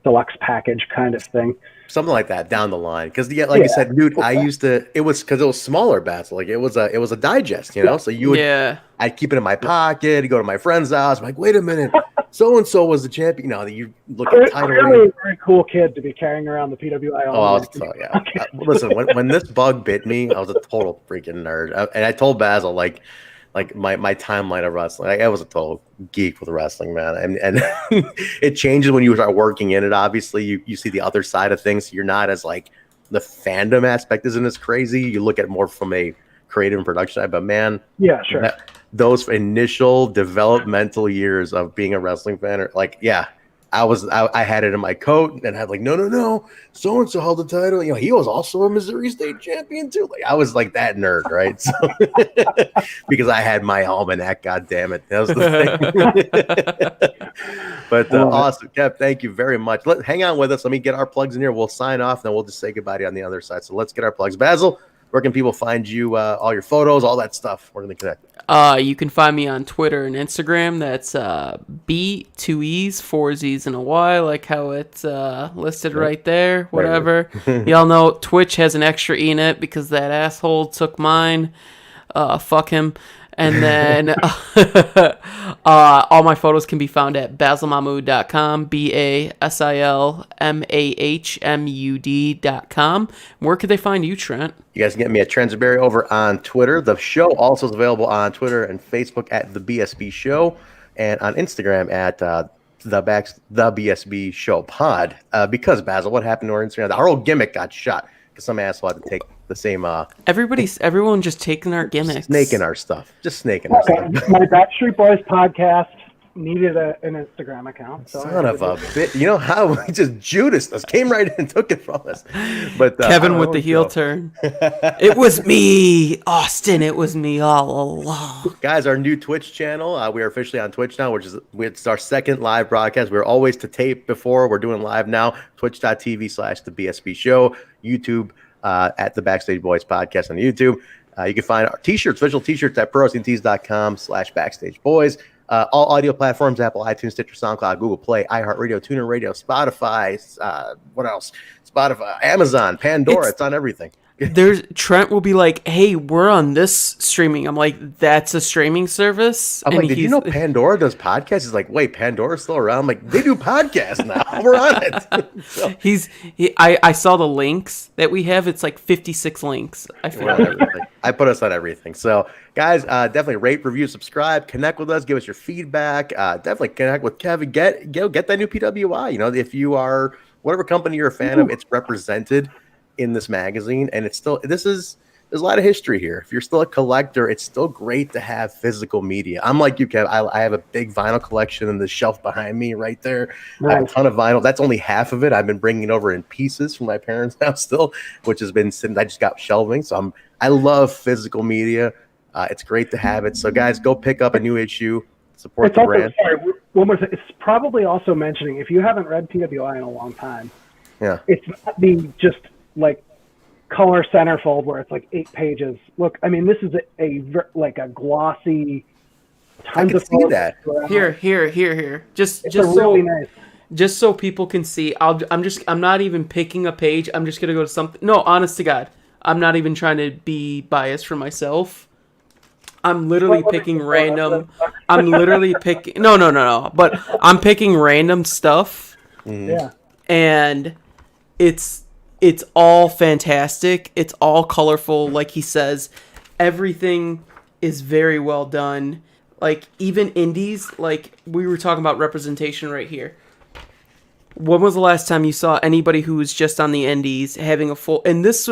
deluxe package kind of thing. Something like that down the line, because you said, dude, I used to. It was because it was smaller bats. Like it was a digest, So you would, I'd keep it in my pocket. Go to my friend's house. I'm like, wait a minute, so and so was the champion. You look at title. Really, very cool kid to be carrying around the PWI. Listen, when this bug bit me, I was a total freaking nerd, and I told Basil like, like my timeline of wrestling. I was a total geek with wrestling, man, and it changes when you start working in it. Obviously, you see the other side of things. You're not as like the fandom aspect isn't as crazy. You look at it more from a creative and production side. But man, yeah, sure. Those initial developmental years of being a wrestling fan are like, yeah. I had it in my coat and had like, no, so and so held the title. You know, he was also a Missouri State champion too. Like I was like that nerd, right? So because I had my almanac. God damn it, that was the thing. But awesome, Kev. Thank you very much. Hang on with us. Let me get our plugs in here. We'll sign off, then we'll just say goodbye to you on the other side. So let's get our plugs. Basil, where can people find you? All your photos, all that stuff. Where can they connect? You can find me on Twitter and Instagram. That's B, 2 E's, 4 Z's, and a Y, like how it's listed right there. Whatever. Y'all know Twitch has an extra E in it because that asshole took mine. Fuck him. And then all my photos can be found at basilmahmood.com, BASILMAHMUD.com. Where could they find you, Trent? You guys can get me at Transberry over on Twitter. The show also is available on Twitter and Facebook at the BSB Show, and on Instagram at the BSB Show Pod. Because Basil, what happened to our Instagram? Our old gimmick got shot because some asshole had to take the same. Everyone just taking our gimmicks, snaking our stuff, just snaking our stuff. My Backstreet Boys podcast needed an Instagram account. So son of a bitch! You know how he just Judas us, came right in and took it from us. But Kevin with the heel turn. It was me, Austin. It was me all along. Guys, our new Twitch channel. We are officially on Twitch now, it's our second live broadcast. We were always to tape before. We're doing live now. Twitch.tv/the BSB Show. YouTube. At the Backstage Boys podcast on YouTube. You can find our t-shirts, visual t-shirts at prowrestlingtees.com/Backstage Boys. All audio platforms, Apple, iTunes, Stitcher, SoundCloud, Google Play, iHeartRadio, TuneIn Radio, Spotify, what else? Spotify, Amazon, Pandora. It's on everything. Trent will be like, hey, we're on this streaming. I'm like, that's a streaming service? I'm like, did you know Pandora does podcasts? He's like, wait, Pandora's still around? I'm like, they do podcasts now. We're on it. So. I saw the links that we have. It's like 56 links. I put us on everything. So, guys, definitely rate, review, subscribe, connect with us, give us your feedback. Definitely connect with Kevin. Get that new PWI. You know, if you are whatever company you're a fan of, it's represented in this magazine, and there's a lot of history here. If you're still a collector, it's still great to have physical media. I'm like you, Kev. I have a big vinyl collection in the shelf behind me right there. Nice. I have a ton of vinyl. That's only half of it. I've been bringing it over in pieces from my parents' house still, which has been sitting. I just got shelving, so I love physical media. It's great to have it. So guys, go pick up a new issue. Support the brand. Sorry, one more thing. It's probably also mentioning, if you haven't read PWI in a long time, it's not the just like color centerfold where it's like 8 pages. Look, I mean, this is a glossy. I can see that. Here. Just really nice. Just so people can see. I'm not even picking a page. I'm just gonna go to something. No, honest to God, I'm not even trying to be biased for myself. I'm literally picking random. I'm literally picking. No. But I'm picking random stuff. Yeah. And it's all fantastic. It's all colorful. Like he says, everything is very well done. Like even indies, like we were talking about representation right here. When was the last time you saw anybody who was just on the indies having a full? And this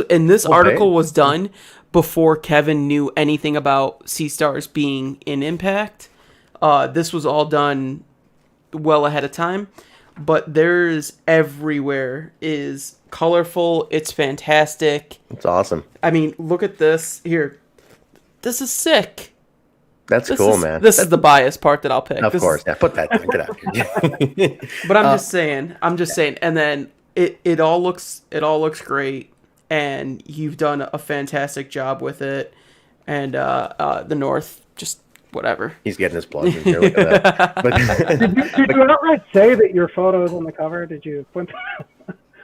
article was done before Kevin knew anything about C-Stars being in Impact. This was all done well ahead of time. But there's everywhere is colorful. It's fantastic. It's awesome. I mean, look at this here. This is sick. That's cool, man. This is the bias part that I'll pick. Of course. Yeah, put that down. Get out here. But I'm just saying. And then it all looks great, and you've done a fantastic job with it. And the North, just whatever. He's getting his plug in here. Look at that. But, did you outright say that your photo is on the cover? Did you point that out?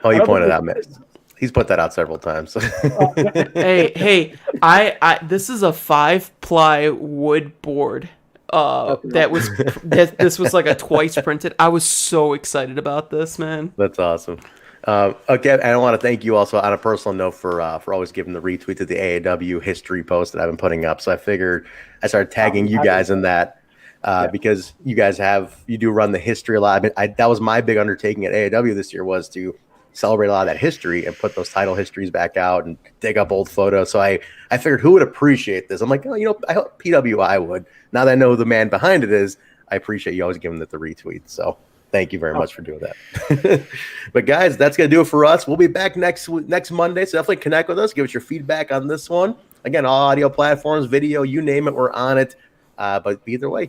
Oh, he pointed out. He's put that out several times. Hey, I this is a 5-ply wood board. This was like a twice printed. I was so excited about this, man. That's awesome. Okay, and I want to thank you also on a personal note for always giving the retweet to the AAW history post that I've been putting up. So I figured I started tagging you guys in that because you guys you do run the history a lot. That was my big undertaking at AAW this year, was to celebrate a lot of that history and put those title histories back out and dig up old photos. So I figured who would appreciate this? I'm like, oh, I hope PWI would. Now that I know who the man behind it is, I appreciate you always giving it the retweet. So thank you very much for doing that. But guys, that's going to do it for us. We'll be back next Monday. So definitely connect with us. Give us your feedback on this one. Again, all audio platforms, video, you name it, we're on it. But either way,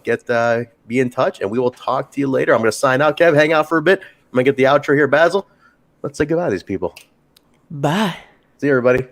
be in touch, and we will talk to you later. I'm going to sign out, Kev. Hang out for a bit. I'm going to get the outro here, Basil. Let's say goodbye to these people. Bye. See you, everybody.